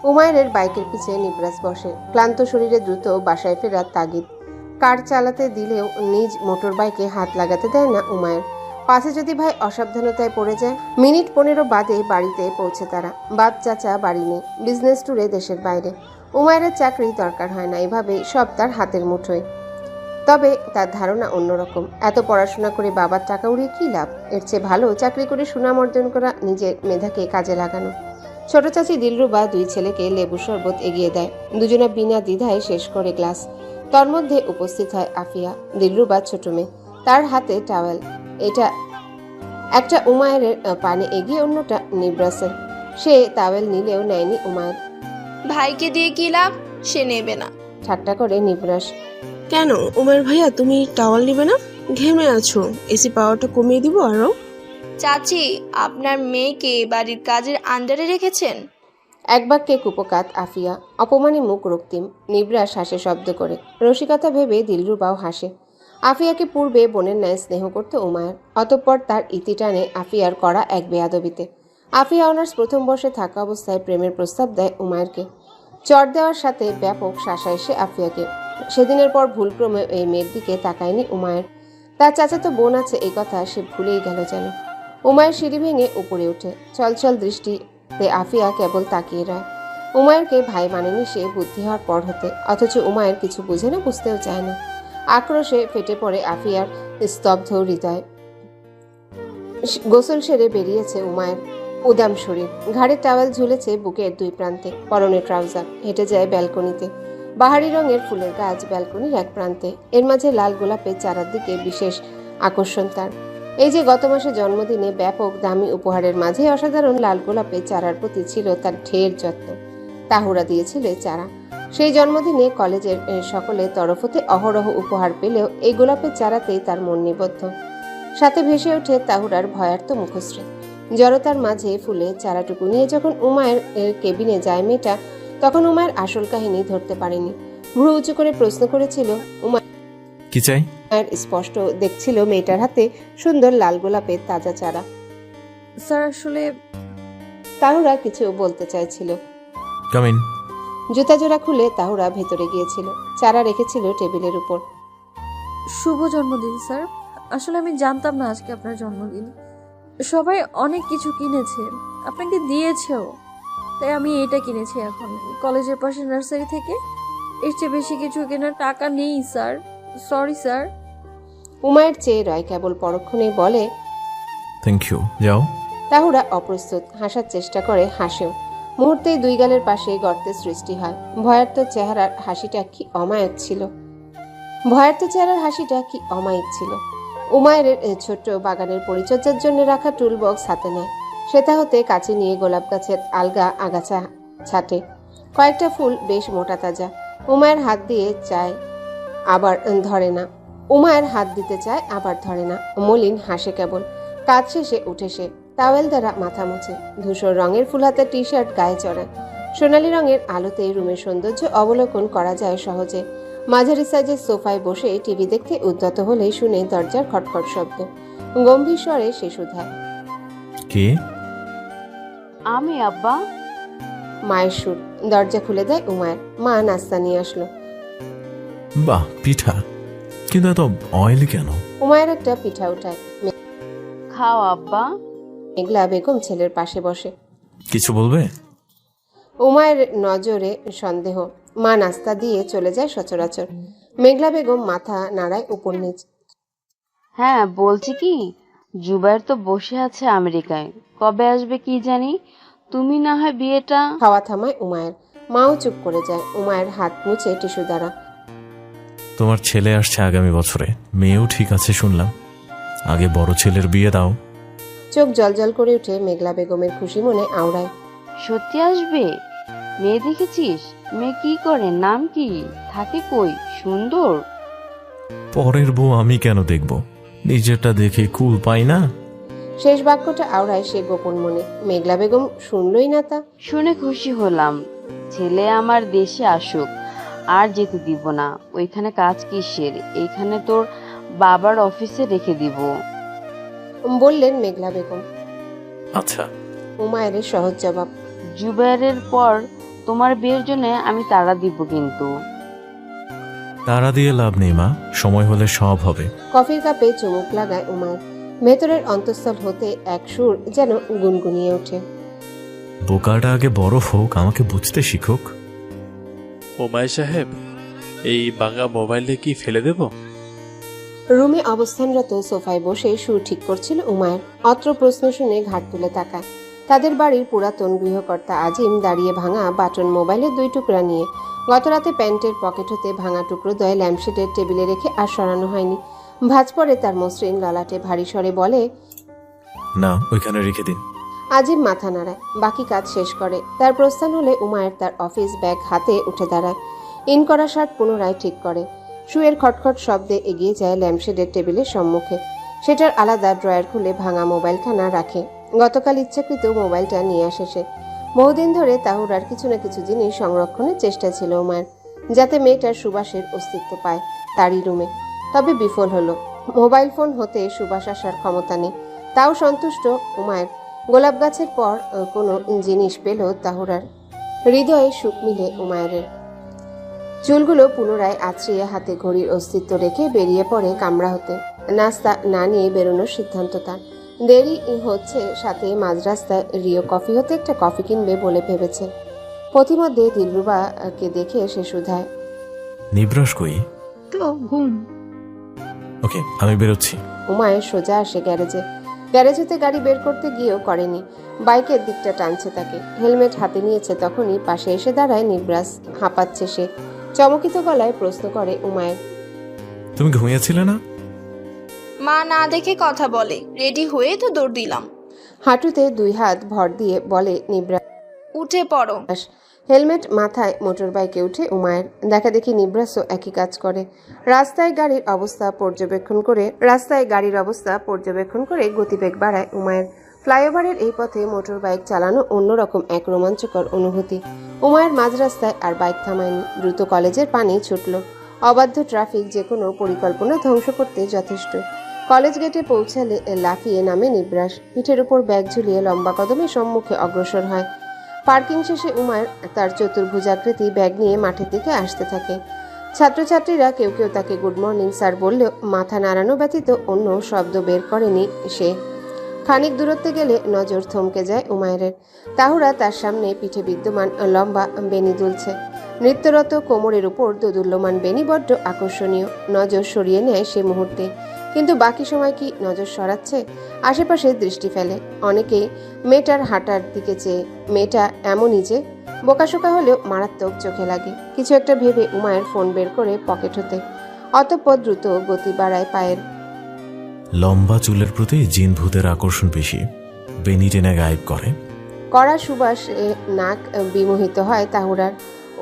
উমায়ের বাইকের পিছে নিবরাস বসে, ক্লান্ত শরীরে দ্রুত বাসায় ফেরার তাগিদ। কার চালাতে দিলেও নিজ মোটর বাইকে হাত লাগাতে দেয় না উমায়ের। পাশে যদি ভাই অসাবধানতায় পড়ে যায়। মিনিট 15 বাদে বাড়িতে পৌঁছে তারা। বাপ চাচা বাড়ি নেই, বিজনেস ট্যুরে দেশের বাইরে। উমায়ের চাকরি দরকার হয় না, এভাবেই সব তার হাতের মুঠোয়। তবে তার ধারণা অন্যরকম। এত পড়াশোনা করে বাবার টাকা উড়িয়ে কী লাভ? এর চেয়ে ভালো চাকরি করে সুনাম অর্জন করা, নিজের মেধাকে কাজে লাগানো। ছোট চাচি দিলরুবা 2 ছেলেকে লেবু শরবত এগিয়ে দেয়। দুজনে বিনা দ্বিধায় শেষ করে গ্লাস। তন্মধ্যে উপস্থিত হয় আফিয়া, দিলরুবা ছোট মেয়ে। তার হাতে টাওয়েল। এটা একটা উমায়ের পানে এগিয়ে, অন্যটা নিবরাসের। সে টাওয়েল নিলেও নেয়নি উমায়ের। ভাইকে দিয়ে কি লাভ, সে নেবে না। ঠাট্টা করে নিবরাস। কেন উমের ভাইয়া, তুমি টাওয়াল নিবে না? ঘেমে আছো, এসি পাওয়ারটা কমিয়ে দিব আরো। চাচি, আপনার মেয়েকে বাড়ির কাজের আন্ডারে রেখেছেন? এক বাক্যে কুপকাত আফিয়া। অপমানে মুখ রক্তিম। নিবরাস হাসে শব্দ করে। রসিকতা ভেবে দিলরুবাও হাসে। আফিয়াকে পূর্বে বোনের ন্যায় স্নেহ করত উমায়ের। অতঃপর তার ইতি টানে আফিয়ার করা এক বেয়াদবিতে। আফিয়া অনার্স প্রথম বর্ষে থাকা অবস্থায় প্রেমের প্রস্তাব দেয় উমায়েরকে। চড় দেওয়ার সাথে ব্যাপক শাসা এসে আফিয়াকে। সেদিনের পর ভুলক্রমে এই মেয়ের দিকে তাকায়নি উমায়ের। তার চাচাতো বোন আছে এই কথা সে ভুলেই গেল যেন। উমায়ের সিঁড়ি ভেঙে উপরে ওঠে। চলচল দৃষ্টিতে আফিয়া কেবল তাকিয়ে রয়। উমায়েরকে ভাই মানেনি সে বুদ্ধি হওয়ার পর হতে, অথচ উমায়ের কিছু বুঝে না, বুঝতেও চায় না। আক্রোশে ফেটে পড়ে আফিয়ার স্তব্ধ হৃদয়। গোসল সেরে বেরিয়েছে উমায়ের, উদাম শরীর, ঘাড়ে টাওয়েল ঝুলেছে বুকের 2 প্রান্তে, পরনে ট্রাউজার। হেঁটে যায় ব্যালকনিতে। বাহারি রঙের ফুলের গাছ ব্যালকনির এক প্রান্তে। এর মাঝে লাল গোলাপের চারার দিকে বিশেষ আকর্ষণ তার। এই যে গত মাসে জন্মদিনে ব্যাপক দামি উপহারের মাঝে অসাধারণ লাল গোলাপের চারার প্রতি ছিল তার ঢের যত্ন। তাহুরা দিয়েছিল এই চারা। সেই জন্মদিনে কলেজের সকলের তরফ হতে অহরহ উপহার পেলেও এই গোলাপের চারাতেই তার মন নিবদ্ধ। সাথে ভেসে ওঠে তাহুরার ভয়ার্ত মুখশ্রী। জড়তার মাঝে ফুলে চারাটুকু নিয়ে যখন উমায়ের কেবিনে যায় মেয়েটা, তখন উমায়ের আসল কাহিনী ধরতে পারেনি। ভ্রু উঁচু করে প্রশ্ন করেছিল উমায়ের। কি চাই? স্পষ্ট দেখছিল মেয়েটার হাতে সুন্দর লাল গোলাপের তাজা চারা। স্যার আসলে তাহুরা কিছু বলতে চাইছিল। Come in. জুতা জোড়া খুলে তাহুরা ভেতরে গিয়েছিল। চারা রেখেছিল টেবিলের উপর। শুভ জন্মদিন স্যার। আসলে আমি জানতাম না আজকে আপনার জন্মদিন। সবাই অনেক কিছু কিনেছে, আপনাকে দিয়েছেও, তাই আমি এটা কিনেছি এখন কলেজের পাশে নার্সারি থেকে। এর চেয়ে বেশি কিছু কেনার টাকা নেই স্যার, সরি স্যার। উমায়ের চেয়ে রয় কেবল পরক্ষণেই বলে, থ্যাংক ইউ, যাও। তাহুরা অপ্রস্তুত, হাসার চেষ্টা করে, হাসেও। মুহূর্তেই 2 গালের পাশে গর্তের সৃষ্টি হয়। ভয়ার্ত চেহারার হাসিটা কি অমায়িক ছিল। উমায়ের ছোট্ট বাগানের পরিচর্যার জন্য রাখা টুল বক্স হাতে নেয়। সেটা হতে কাছে নিয়ে গোলাপ গাছের আলগা আগাছা ছাটে। কয়েকটা ফুল বেশ মোটা তাজা। উমায়ের হাত দিয়ে চায়, আবার ধরে না। উমায়ের হাত দিতে চায়, আবার ধরে না। মলিন হাসে কেবল। কাজ শেষে উঠে সে টাওয়েল দ্বারা মাথা মুছে। ধূসর রঙের ফুলহাতা টি শার্ট গায়ে চড়ায়। সোনালী রঙের আলোতে রুমের সৌন্দর্য অবলোকন করা যায় সহজে। মাঝারি সাইজের সোফায় বসে টিভি দেখতে উদ্যত হলেই শুনে দরজার খটখট শব্দ। গম্ভীর স্বরে সে শুধায়, কে? আমি আব্বা। মায়ের সুর। দরজা খুলে দেয় উমায়ের। মা নাস্তা নিয়ে আসলো। বাহ, পিঠা, কিন্তু এত অয়েলি কেন? উমায়ের একটা পিঠা উঠায়। খাও আব্বা। মেঘলা বেগম ছেলের পাশে বসে। কিছু বলবে? উমায়ের নজরে সন্দেহ। মা নাস্তা দিয়ে চলে যায় সচরাচর। মেঘলা বেগম মাথা নাড়ায় উপর নিচ। হ্যাঁ, বলছি কি, জুবাইর তো বসে আছে আমেরিকায়, কবে আসবে কি জানি। তুমি না হয় বিয়েটা। খাওয়া থামায় উমায়ের। মাও চুপ করে যায়। উমায়ের হাত মুছে টিস্যু দ্বারা। তোমার ছেলে আসছে আগামী বছরে, মেয়েও ঠিক আছে শুনলাম। আগে বড় ছেলের বিয়ে দাও। চোখ জলজল করে উঠে মেঘলা বেগমের খুশি মনে আওড়ায়। সত্যি আসবে? মেয়ে দেখেছিস? মেয়ে কি করে, নাম কি, থাকে কই, সুন্দর? পরের বউ আমি কেন দেখব? নিজেরটা দেখে কুল পাই না? শেষ বাক্যটা আওড়ায় সে গোপন মনে। মেঘলা বেগম শুনলই না তা। শুনে খুশি হলাম। ছেলে আমার দেশে আসুক, আর যেতে দিব না। ওইখানে কাজ কিসের, এইখানে তোর বাবার অফিসে রেখে দিব। বললেন মেঘলা বেগম। আচ্ছা। উমায়ের সহজ জবাব। জুবাইরের পর তোমার বিয়ের জন্য আমি তাড়া দিব কিন্তু। তারা দিয়ে লাভ নেই মা, সময় হলে সব হবে। কফির কাপে চুমুক লাগায় উমায়ের। ভেতরের অন্তঃস্থল হতে এক সুর যেন গুনগুনিয়ে ওঠে। বোকাটা আগে বড় হোক, আমাকে বুঝতে শিখুক। ওমায় সাহেব, এই বাঙা মোবাইলে কি ফেলে দেব? রুমে অবস্থানরত সোফায় বসে সুর ঠিক করছিল উমায়ের। অত্র প্রশ্ন শুনে ঘাট তুলে তাকায়। তাদের বাড়ির পুরাতন গৃহকর্তা আজিম দাঁড়িয়ে ভাঙা বাটন মোবাইলের 2 টুকরা নিয়ে। গতরাতে প্যান্টের পকেট হতে ভাঙা টুকরো দয় ল্যাম্পশেডের টেবিলে রেখে আর সরানো হয়নি। ভাঁজ পড়ে তার মসৃণ ললাটে ভারী স্বরে বলে, না, ওইখানে রেখে দিন। আজিম মাথা নাড়ায়। বাকি কাজ শেষ করে। তার প্রস্থান হলে উমায়ের তার অফিস ব্যাগ হাতে উঠে দাঁড়ায়। ইন করা শার্ট পুনরায় ঠিক করে। শুয়ের খটখট শব্দে এগিয়ে যায় ল্যাম্পশেডের টেবিলের সম্মুখে। সেটার আলাদা ড্রয়ার খুলে ভাঙা মোবাইলখানা রাখে। গতকাল ইচ্ছাকৃত মোবাইলটা নিয়ে আসে সে। বহুদিন ধরে তাহুরার কিছু না কিছু জিনিস সংরক্ষণের চেষ্টা ছিল উমায়ের, যাতে মেয়েটার সুবাসের অস্তিত্ব পায় তারই রুমে। তবে বিফল হলো। মোবাইল ফোন হতে সুবাস আসার ক্ষমতা নেই। তাও সন্তুষ্ট উমায়ের। গোলাপ গাছের পর কোনো জিনিস পেল তাহুরার। হৃদয়ে সুখ মিলে উমায়ের। চুলগুলো পুনরায় আছড়িয়ে হাতে ঘড়ির অস্তিত্ব রেখে বেরিয়ে পড়ে কামরা হতে। নাস্তা না নিয়ে বেরোনোর সিদ্ধান্ত তার। দেরি হচ্ছে, সাথে মাঝ রাস্তায় রিও কফি হতে একটা কফি কিনবে বলে ভেবেছে। পথিমধ্যে দিলরুবাকে দেখে সে শুধায়, নিব্রাস কই? তো ঘুম। ওকে, আমি বেরোচ্ছি। উমায়ের সোজা আসে গ্যারেজে। গ্যারেজ হতে গাড়ি বের করতে গিয়েও করেনি। বাইকের দিকটা টানছে তাকে। হেলমেট হাতে নিয়েছে তখনই পাশে এসে দাঁড়ায় নিব্রাস। হাঁপাচ্ছে সে। চমকিত গলায় প্রশ্ন করে উমায়ের, তুমি ঘুমিয়েছিলে না? মা না দেখে কথা বলে, রেডি হয়ে তো দৌড় দিলাম। হাঁটুতে 2 হাত ভর দিয়ে বলে নিব্রাস। উঠে পড়ো। হেলমেট মাথায় মোটর বাইকে উঠে উমায়ের। দেখা দেখি নিব্রাসও একই কাজ করে। রাস্তায় গাড়ির অবস্থা পর্যবেক্ষণ করে গতিবেগ বাড়ায় উমায়ের। ফ্লাইওভারের এই পথে মোটর বাইক চালানো অন্যরকম এক রোমাঞ্চকর অনুভূতি। উমায়ের মাঝ রাস্তায় আর বাইক থামায়নি। দ্রুত কলেজের পানে ছুটল। অবাধ্য ট্রাফিক যে কোনো পরিকল্পনা ধ্বংস করতে যথেষ্ট। কলেজ গেটে পৌঁছালে লাফিয়ে নামে নিব্রাস। পিঠের উপর ব্যাগ ঝুলিয়ে লম্বা কদমে সম্মুখে অগ্রসর হয়। পার্কিং শেষে উমায়ের তার চতুর্ভুজাকৃতি ব্যাগ নিয়ে মাঠের দিকে আসতে থাকে। ছাত্রছাত্রীরা কেউ কেউ তাকে গুড মর্নিং স্যার বললেও মাথা নাড়ানো ব্যতীত অন্য শব্দ বের করেনি সে। খানিক দূরত্বে গেলে নজর থমকে যায় উমায়ের। তাহুরা তার সামনে পিঠে বিদ্যমান লম্বা বেনি দুলছে। নৃত্যরত কোমরের উপর দোদুল্যমান বেনি বড্ড আকর্ষণীয়। নজর সরিয়ে নেয় সে মুহূর্তে। কিন্তু বাকি সময় কি নজর সরাচ্ছে? আশেপাশে দৃষ্টি ফেলে। অনেকেই মেয়েটার হাঁটার দিকে চেয়ে। মেয়েটা এমনই যে বোকাশোকা হলেও মারাত্মক চোখে লাগে। কিছু একটা ভেবে উমায়ের ফোন বের করে পকেট হতে। অতঃপর দ্রুত গতি বাড়ায় পায়ের। লম্বা চুলের প্রতি জিন ভূতের আকর্ষণ বেশি, বেনি টেনে গায়েব করে। কড়া সুবাসে নাক বিমোহিত হয় তাহুরার।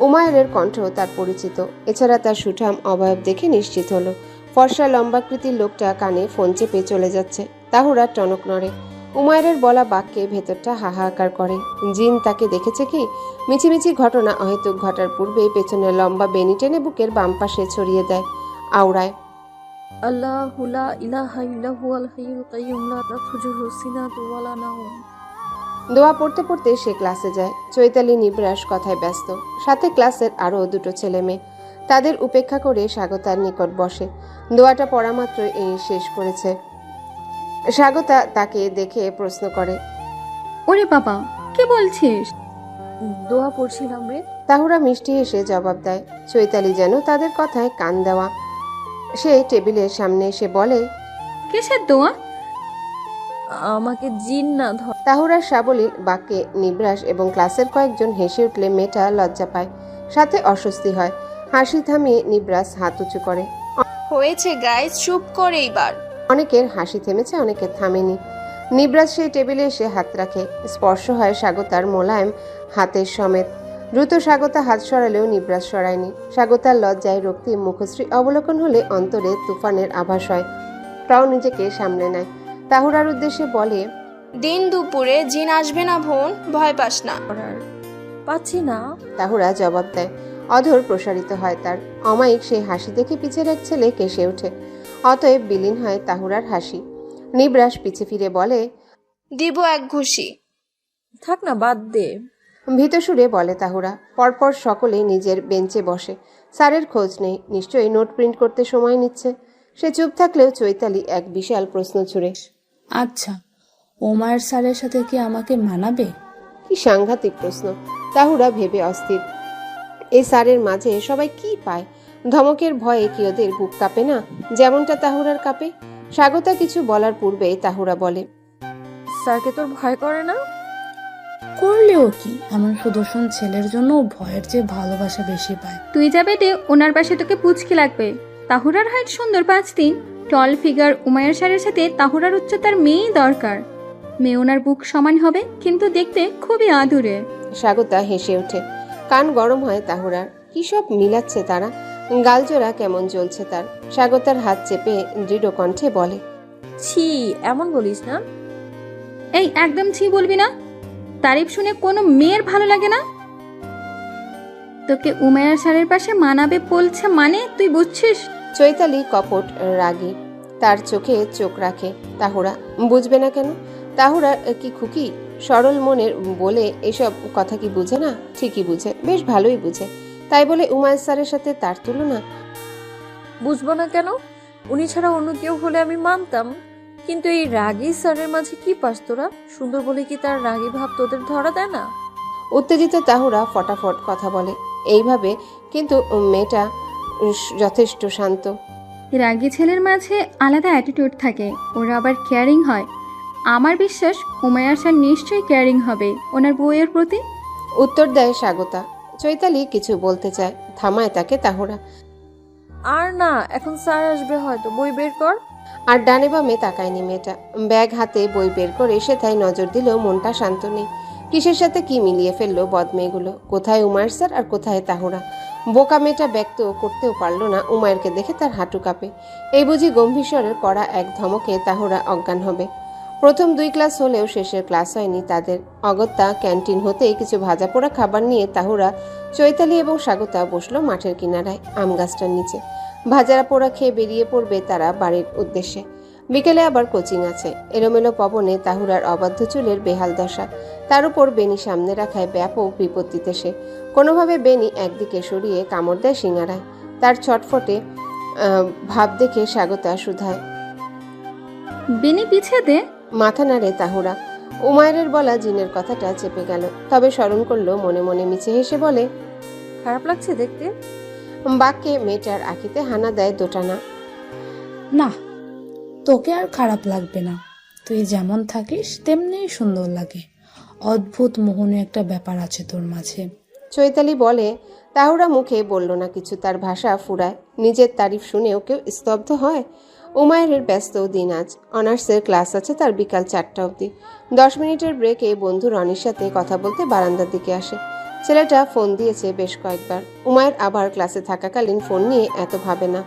উমায়ের কণ্ঠ তার পরিচিত, এছাড়া তার সুঠাম অবয়ব দেখে নিশ্চিত হলো। ফর্সা লম্বাকৃতির লোকটা কানে ফোন চেপে চলে যাচ্ছে। তাহুরার টনক নড়ে। উমায়ের বলা বাক্যে ভেতরটা হাহাকার করে। জিন তাকে দেখেছে কি? মিছিমিছি ঘটনা অহেতুক ঘটার পূর্বে পেছনে লম্বা বেনি টেনে বুকের বাম পাশে ছড়িয়ে দেয়, আওড়ায়। আল্লাহু লা ইলাহা ইল্লাহু আল হাইয়ুল কাইয়্যুম লা তাখুযুহু সিনাতু ওয়ালা নাওম। দোয়া পড়তে পড়তে সে ক্লাসে যায়। চৈতালি নিবরাস কথায় ব্যস্ত, সাথে ক্লাসের আরও দুটো ছেলে মেয়ে। তাদের উপেক্ষা করে স্বাগতার নিকট বসে। দোয়াটা পড়া মাত্র এই শেষ করেছে। স্বাগতা তাকে দেখে প্রশ্ন করে, ওরে বাবা, কি বলছিস? দোয়া পড়ছিলাম রে। তাহুরা মিষ্টি হেসে জবাব দেয়। চৈতালি যেন তাদের কথায় কান দেওয়া। সে টেবিলের সামনে এসে বলে, কিসের দোয়া? আমাকে জিন না ধর। তাহুরার সাবলীল বাক্যে নিবরাস এবং ক্লাসের কয়েকজন হেসে উঠলে মেয়েটা লজ্জা পায়, সাথে অস্বস্তি হয়। হাসি থামিয়ে নিবরাস হাত উঁচু করে। হয়েছে গাইস, চুপ করে এইবার। অনেকের হাসি থেমেছে, অনেকের থামেনি। নিবরাস সেই টেবিলে এসে হাত রাখে। স্পর্শ হয় স্বাগতার মোলায়েম হাতের সমেত। দ্রুত স্বাগতা হাত সরালেও নিবরাস সরায়নি। স্বাগতার লজ্জায় রক্তিম মুখশ্রী অবলোকন হলে অন্তরে তুফানের আভাস হয়। তাও নিজেকে সামলে নেয়। তাহুরার উদ্দেশ্যে বলে, দিন দুপুরে জিন আসবে না বোন, ভয় পাস না। পাচ্ছি না। তাহুরা জবাব দেয়। অধর প্রসারিত হয় তার। অমায়িক সেই হাসি দেখে পিছের এক ছেলে কেসে ওঠে। অতএব বিলীন হয় তাহুরার হাসি। নিবরাস পিছে ফিরে বলে, দিব এক ঘুষি। থাক না, বাদ দে। ভীত সুরে বলে তাহুরা। পরপর সকলে নিজের বেঞ্চে বসে। স্যারের খোঁজ নেই, নিশ্চয়ই নোট প্রিন্ট করতে সময় নিচ্ছে। সে চুপ থাকলেও চৈতালি এক বিশাল প্রশ্ন ছুড়ে, আচ্ছা, ওমায়ের স্যারের সাথে কি আমাকে মানাবে? কি সাংঘাতিক প্রশ্ন! তাহুরা ভেবে অস্থির। এই স্যারের মাঝে সবাই কি পায়? ধমকের ভয়ে কি ওদের বুক কাঁপে না, যেমনটা তাহুরার কাঁপে? স্বাগতা কিছু বলার পূর্বে তাহুরা বলে, স্যারকে তোর ভয় করে না? করলেও কি, এমন সুদর্শন ছেলের জন্য ভয়ের চেয়ে ভালোবাসা বেশি পায়। তুই যা বেটে, ওনার পাশে তোকে পুচকি লাগবে। তাহুরার হাইট সুন্দর 5'3", টল ফিগার। উমায়ের স্যারের সাথে তাহুরার উচ্চতার মেয়েই দরকার। মেয়ে ওনার বুক সমান হবে, কিন্তু দেখতে খুবই আদুরে। স্বাগতা হেসে ওঠে। কান গরম হয় তাহুরার। কি সব মিলাচ্ছে তারা! গালজোড়া কেমন জ্বলছে তার। স্বাগতার হাত চেপে দৃঢ় কণ্ঠে বলে, ছি, এমন বলিস না। এই, একদম ছি বলবি না। তারিফ শুনে কোনো মেয়ের ভালো লাগে না? তোকে উমায়ের স্যারের পাশে মানাবে বলছে মানে তুই বুঝছিস? চৈতালি কপট রাগী, তার চোখে চোখ রাখে। তাহুরা বুঝবে না কেন? তাহুরা কি খুকি? সরল মনের বলে এসব কথা কি বুঝে না? ঠিকই বুঝে, বেশ ভালোই বুঝে। তাই বলে উমায়ের স্যারের সাথে তার তুলনা? বুঝবো না কেন? উনি ছাড়া অন্য কেউ হলে আমি মানতাম, কিন্তু এই রাগী স্যারের মাঝে কি পাস তোরা? সুন্দর বলে কি তার রাগী ভাব তোদের ধরা দেয় না? উত্তেজিত তাহুরা ফটাফট কথা বলে এইভাবে, কিন্তু মেয়েটা যথেষ্ট শান্ত। রাগী ছেলের মাঝে আলাদা অ্যাটিটিউড থাকে, ওরা আবার কেয়ারিং হয়। আমার বিশ্বাস উমায়ার স্যার নিশ্চয়ই কেয়ারিং হবে ওনার বউয়ের প্রতি। উত্তর দেয় স্বাগতা। চৈতালি কিছু বলতে চায়, থামায় তাকে তাহুরা। আর না, এখন স্যার আসবে হয়তো, বই বের কর। আর ডানে বামে তাকায়নি মেয়েটা। ব্যাগ হাতে বই বের করে সে তাই নজর দিলেও মনটা শান্ত নেই। কিসের সাথে কি মিলিয়ে ফেললো বদমেয়েগুলো? কোথায় উমায়ের স্যার আর কোথায় তাহুরা? বোকা মেয়েটা ব্যক্ত করতেও পারলো না উমায়েরকে দেখে তার হাঁটু কাঁপে। এই বুঝি গম্ভীর স্বরের করা এক ধমকে তাহুরা অজ্ঞান হবে। প্রথম 2 ক্লাস হলেও শেষের ক্লাস হয়নি তাদের। অগত্যা ক্যান্টিন হতেই কিছু ভাজা পোড়া খাবার নিয়ে তাহুরা, চৈতালি এবং স্বাগতা বসলো মাঠের কিনারায় আম গাছটার নিচে। ভাজারা পোড়া খেয়ে বেরিয়ে পড়বে তারা বাড়ির উদ্দেশ্যে। বিকেলে আবার কোচিং আছে। এলোমেলো পবনে তাহুরার অবাধ্য চুলের বেহাল দশা। তার উপর বেনি সামনে রাখায় ব্যাপক বিপত্তিতে সে। কোনোভাবে বেনি একদিকে সরিয়ে কামড় দেয় সিঙ্গারায়। তার ছটফটে ভাব দেখে স্বাগতা শুধায়, বেনি পিছিয়ে দে। মাথা নাড়ে তাহুরা। উমায়ের বলা জিনের কথাটা চেপে গেল, তবে স্মরণ করলো মনে মনে মিছে হেসে বলে, খারাপ লাগছে দেখতে? বাক্যে মেয়েটার আঁকিতে হানা দেয় দোটানা। না, তোকে আর খারাপ লাগবে না। তুই যেমন থাকিস তেমনিই সুন্দর লাগে। অদ্ভুত মোহনীয় একটা ব্যাপার আছে তোর মাঝে। চৈতালি বলে। তাহুরা মুখে বলল না কিছু, তার ভাষা ফুরায়। নিজের তারিফ শুনেও কেউ স্তব্ধ হয়? উমায়ের ব্যস্ত দিন আজ। অনার্সের ক্লাস আছে তার বিকাল 4টা অবধি। 10 মিনিটের ব্রেকে বন্ধু রনির সাথে কথা বলতে বারান্দার দিকে আসে। ছেলেটা ফোন দিয়েছে বেশ কয়েকবার। উমায়ের আবার ক্লাসে থাকাকালীন ফোন নিয়ে এত ভাবে না।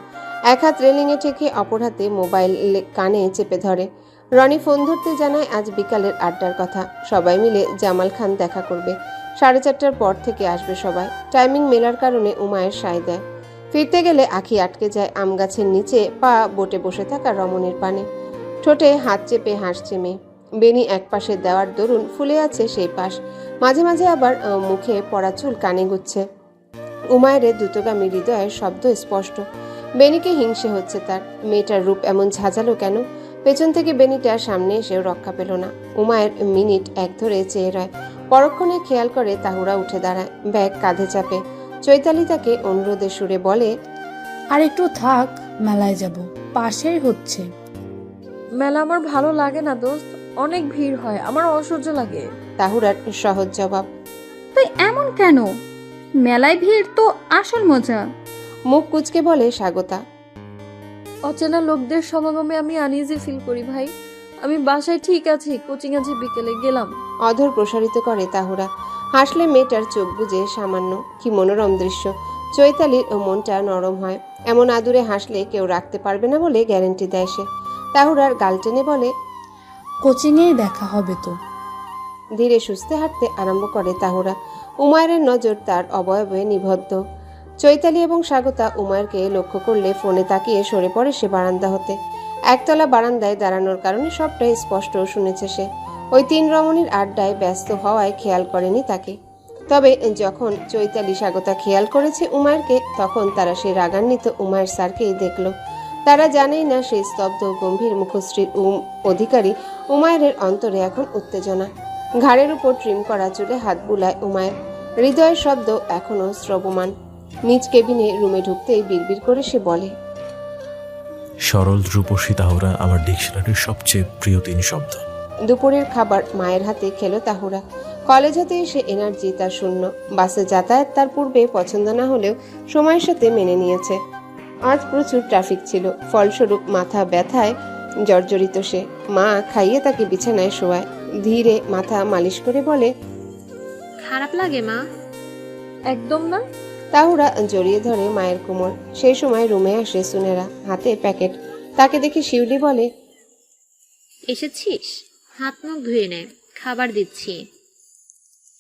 এক হাত রেলিংয়ে ঠেকে অপর হাতে মোবাইল কানে চেপে ধরে। রনি ফোন ধরতে জানায় আজ বিকালের আড্ডার কথা। সবাই মিলে জামাল খান দেখা করবে। 4:30টার পর থেকে আসবে সবাই। টাইমিং মেলার কারণে উমায়ের সায় দেয়। ফিরতে গেলে আঁখি আটকে যায় আম গাছের নিচে, পা বোটে বসে থাকা রমণীর পানে। ঠোঁটে হাত চেপে হাসছে মেয়ে। বেনি এক পাশে দেওয়ার দরুন ফুলে আছে সেই পাশ। মাঝে মাঝে আবার মুখে পড়া চুল কানে গুচ্ছে। উমায়ের দ্রুতগামী হৃদয়ের শব্দ স্পষ্ট। বেনিকে হিংসে হচ্ছে তার। মেয়েটার রূপ এমন ঝাঁঝালো কেন? পেছন থেকে বেনিটা সামনে এসেও রক্ষা পেল না। উমায়ের মিনিট এক ধরে চেয়ে রয়। পরক্ষণে খেয়াল করে তাহুরা উঠে দাঁড়ায়, ব্যাগ কাঁধে চাপে। চৈতালি তাকে অনুরোধের সুরে বলে, আর একটু থাক, মেলায় যাব, পাশেই হচ্ছে। মেলা আমার ভালো লাগে না দোস্ত, অনেক ভিড় হয়, আমার অসহ্য লাগে। তাহুরার সহজ জবাব। তাই এমন কেন? মেলায় ভিড় তো আসল মজা। মুখ কুচকে বলে স্বাগতা। অচেনা লোকদের সমাগমে আমি আনইজি ফিল করি ভাই। আমি বাসায় ঠিক আছি, কোচিং আছে বিকেলে, গেলাম। অধর প্রসারিত করে তাহুরা। হাসলে মেয়েটার চোখ বুজে সামান্য। কি মনোরম দৃশ্য। চৈতালির মনটা নরম হয়। এমন আদুরে হাসলে কেউ রাখতে পারবে না বলে গ্যারেন্টি দেয় সে। তাহুরার গাল টেনে বলে, কোচিংয়েই দেখা হবে তো। ধীরে সুস্থে হাঁটতে আরম্ভ করে তাহুরা। উমায়ের নজর তার অবয়বে নিবদ্ধ। চৈতালি এবং স্বাগতা উমায়েরকে লক্ষ্য করলে ফোনে তাকিয়ে সরে পড়ে সে বারান্দা হতে। একতলা বারান্দায় দাঁড়ানোর কারণে সবটাই স্পষ্ট শুনেছে সে। ওই 3 রমণীর আড্ডায় ব্যস্ত হওয়ায় খেয়াল করেনি তাকে। তবে যখন চৈতালি স্বাগতা খেয়াল করেছে উমায়েরকে, তখন তারা সে রাগান্বিত উমায়ের স্যারকেই দেখল। তারা জানেই না সেই স্তব্ধ গম্ভীর মুখশ্রীর অধিকারী উমায়ের অন্তরে এখন উত্তেজনা। ঘাড়ের উপর ট্রিম করা চুলে হাত বুলায় উমায়ের। হৃদয়ের শব্দ এখনো শ্রবমান। নিজ কেবিনে রুমে ঢুকতেই বিড়বিড় করে সে বলে, সরল রূপসী তাহুরা আমার ডিকশনারির সবচেয়ে প্রিয় 3 শব্দ। দুপুরের খাবার মায়ের হাতে খেলো তাহুরা। কলেজ হতে এসে এনার্জি তার শূন্য। বাসে যাতায়াত তার পূর্বে পছন্দ না হলেও সময়ের সাথে মেনে নিয়েছে। আজ প্রচুর ট্রাফিক ছিল, ফলস্বরূপ মাথা ব্যথায় জর্জরিত সে। মা খাইয়ে তাকে বিছানায় শোয়ায়। ধীরে মাথা মালিশ করে বলে, খারাপ লাগে মা? একদম না। তাহুরা জড়িয়ে ধরে মায়ের কোমর। সেই সময় রুমে আসে সুনেরা, হাতে প্যাকেট। তাকে দেখে শিউলি বলে, এসেছিস? হাত মুখ ধুয়ে নে, খাবার দিচ্ছি।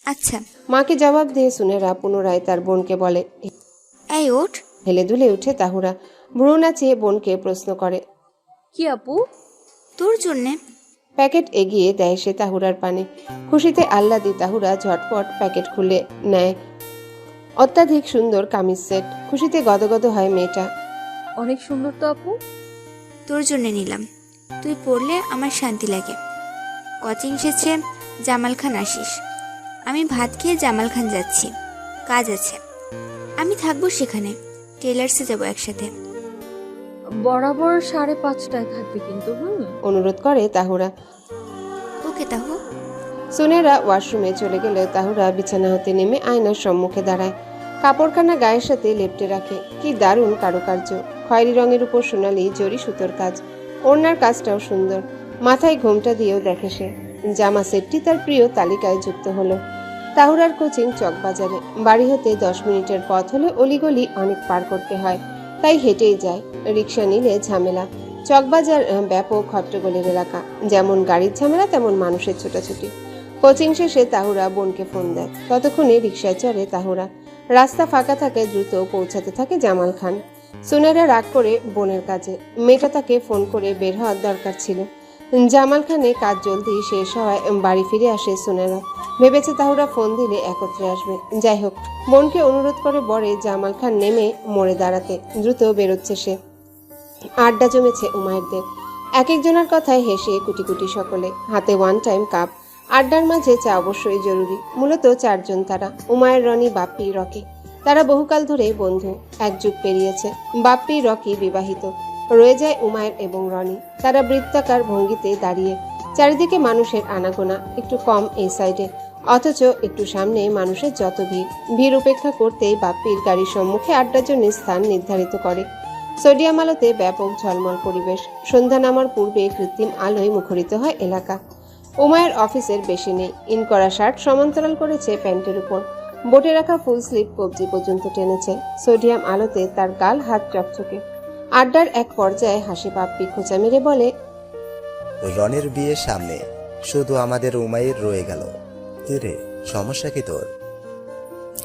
আচ্ছা। মাকে জবাব দিয়ে সুনেরা পুনরায় তার বোনকে বলে। এই ওঠ। হেলে দুলে উঠে তাহুরা ভ্রু নাচিয়ে বোনকে প্রশ্ন করে, কি আপু? তোর জন্যে। প্যাকেট এগিয়ে দেয় সে তাহুরার পানে। খুশিতে আহ্লাদি তাহুরা ঝটপট প্যাকেট খুলে নেয়। অত্যাধিক সুন্দর কামিজ সেট। খুশিতে গদগদ হয় মেয়েটা। অনেক সুন্দর তো আপু। তোর জন্য নিলাম, তুই পড়লে আমার শান্তি লাগে। কোচিং শেষে জামাল খান আসিস। আমি ভাত খেয়ে জামাল খান যাচ্ছি, কাজ আছে। আমি থাকবো সেখানে, টেলার্সে যাবো একসাথে। বরাবর 5:30টায় থাকবে কিন্তু। অনুরোধ করে তাহুরা। ওকে তাহু। সুনেরা ওয়াশরুমে চলে গেলে তাহুরা বিছানা হতে নেমে আয়নার সম্মুখে দাঁড়ায়। কাপড়খানা গায়ের সাথে লেপটে রাখে। কি দারুণ কারুকার্য। খয়েরি রঙের উপর সোনালি জরি সুতোর কাজ। ওড়নার কাজটাও সুন্দর। মাথায় ঘোমটা দিয়েও দেখে সে। জামা সেটটি তার প্রিয় তালিকায় যুক্ত হলো। তাহুরার কোচিং চকবাজারে। বাড়ি হতে 10 মিনিটের পথ হলে অলিগলি অনেক পার করতে হয়, তাই হেঁটেই যায়। রিক্সা নিলে ঝামেলা। চকবাজার ব্যাপক হট্টগোলের এলাকা। যেমন গাড়ির ঝামেলা তেমন মানুষের ছোটাছুটি। কোচিং শেষে তাহুরা বোনকে ফোন দেয়। ততক্ষণে রিক্সায় চড়ে তাহুরা। রাস্তা ফাঁকা থাকায় দ্রুত পৌঁছাতে থাকে জামাল খান। সুনেরা রাগ করে বোনের কাজে। মেয়েটা তাকে ফোন করে বের হওয়ার দরকার ছিল। জামাল খানে কাজ জলদি শেষ হওয়ায় বাড়ি ফিরে আসে সুনেরা। ভেবেছে তাহুরা ফোন দিলে একত্রে আসবে। যাই হোক, বোনকে অনুরোধ করে বলে জামাল খান নেমে মোড়ে দাঁড়াতে। দ্রুত বেরোচ্ছে সে। আড্ডা জমেছে উমায়েরদের। এক একজনের কথায় হেসে কুটি কুটি সকলে। হাতে 1 টাইম কাপ। আড্ডার মাঝে চা অবশ্যই জরুরি। মূলত 4 জন তারা, উমায়ের, রনি, বাপ্পি, রকি। তারা বহুকাল ধরে বন্ধু। 1 যুগ পেরিয়েছে। বাপ্পি, রকি বিবাহিত। রয়ে যায় উমায়ের এবং রনি। তারা বৃত্তাকার ভঙ্গিতে দাঁড়িয়ে। চারিদিকে মানুষের আনাগোনা। একটু কম এই সাইডে, অথচ একটু সামনে মানুষের যত ভিড়। ভিড় উপেক্ষা করতেই বাপ্পির গাড়ির সম্মুখে আড্ডার জন্য স্থান নির্ধারিত করে। সোডিয়াম আলোতে ব্যাপক ঝলমল পরিবেশ। সন্ধ্যা নামার পূর্বে কৃত্রিম আলোয় মুখরিত হয় এলাকা। উমায়ের অফিসের বেশি নেই, ইন করা শার্ট সমান্তরাল করেছে প্যান্টের উপর, বোটে রাখা ফুল স্লিভ কবজি পর্যন্ত টেনেছে। সোডিয়াম আলোতে তার গাল হাত চকচকে। আড্ডার এক পর্যায়ে হাসি পাপ্পি খোঁচা মেরে বলে, রনির বিয়ে সামনে, শুধু আমাদের উমাইর রয়ে গেল। কি রে, সমস্যা কি তোর?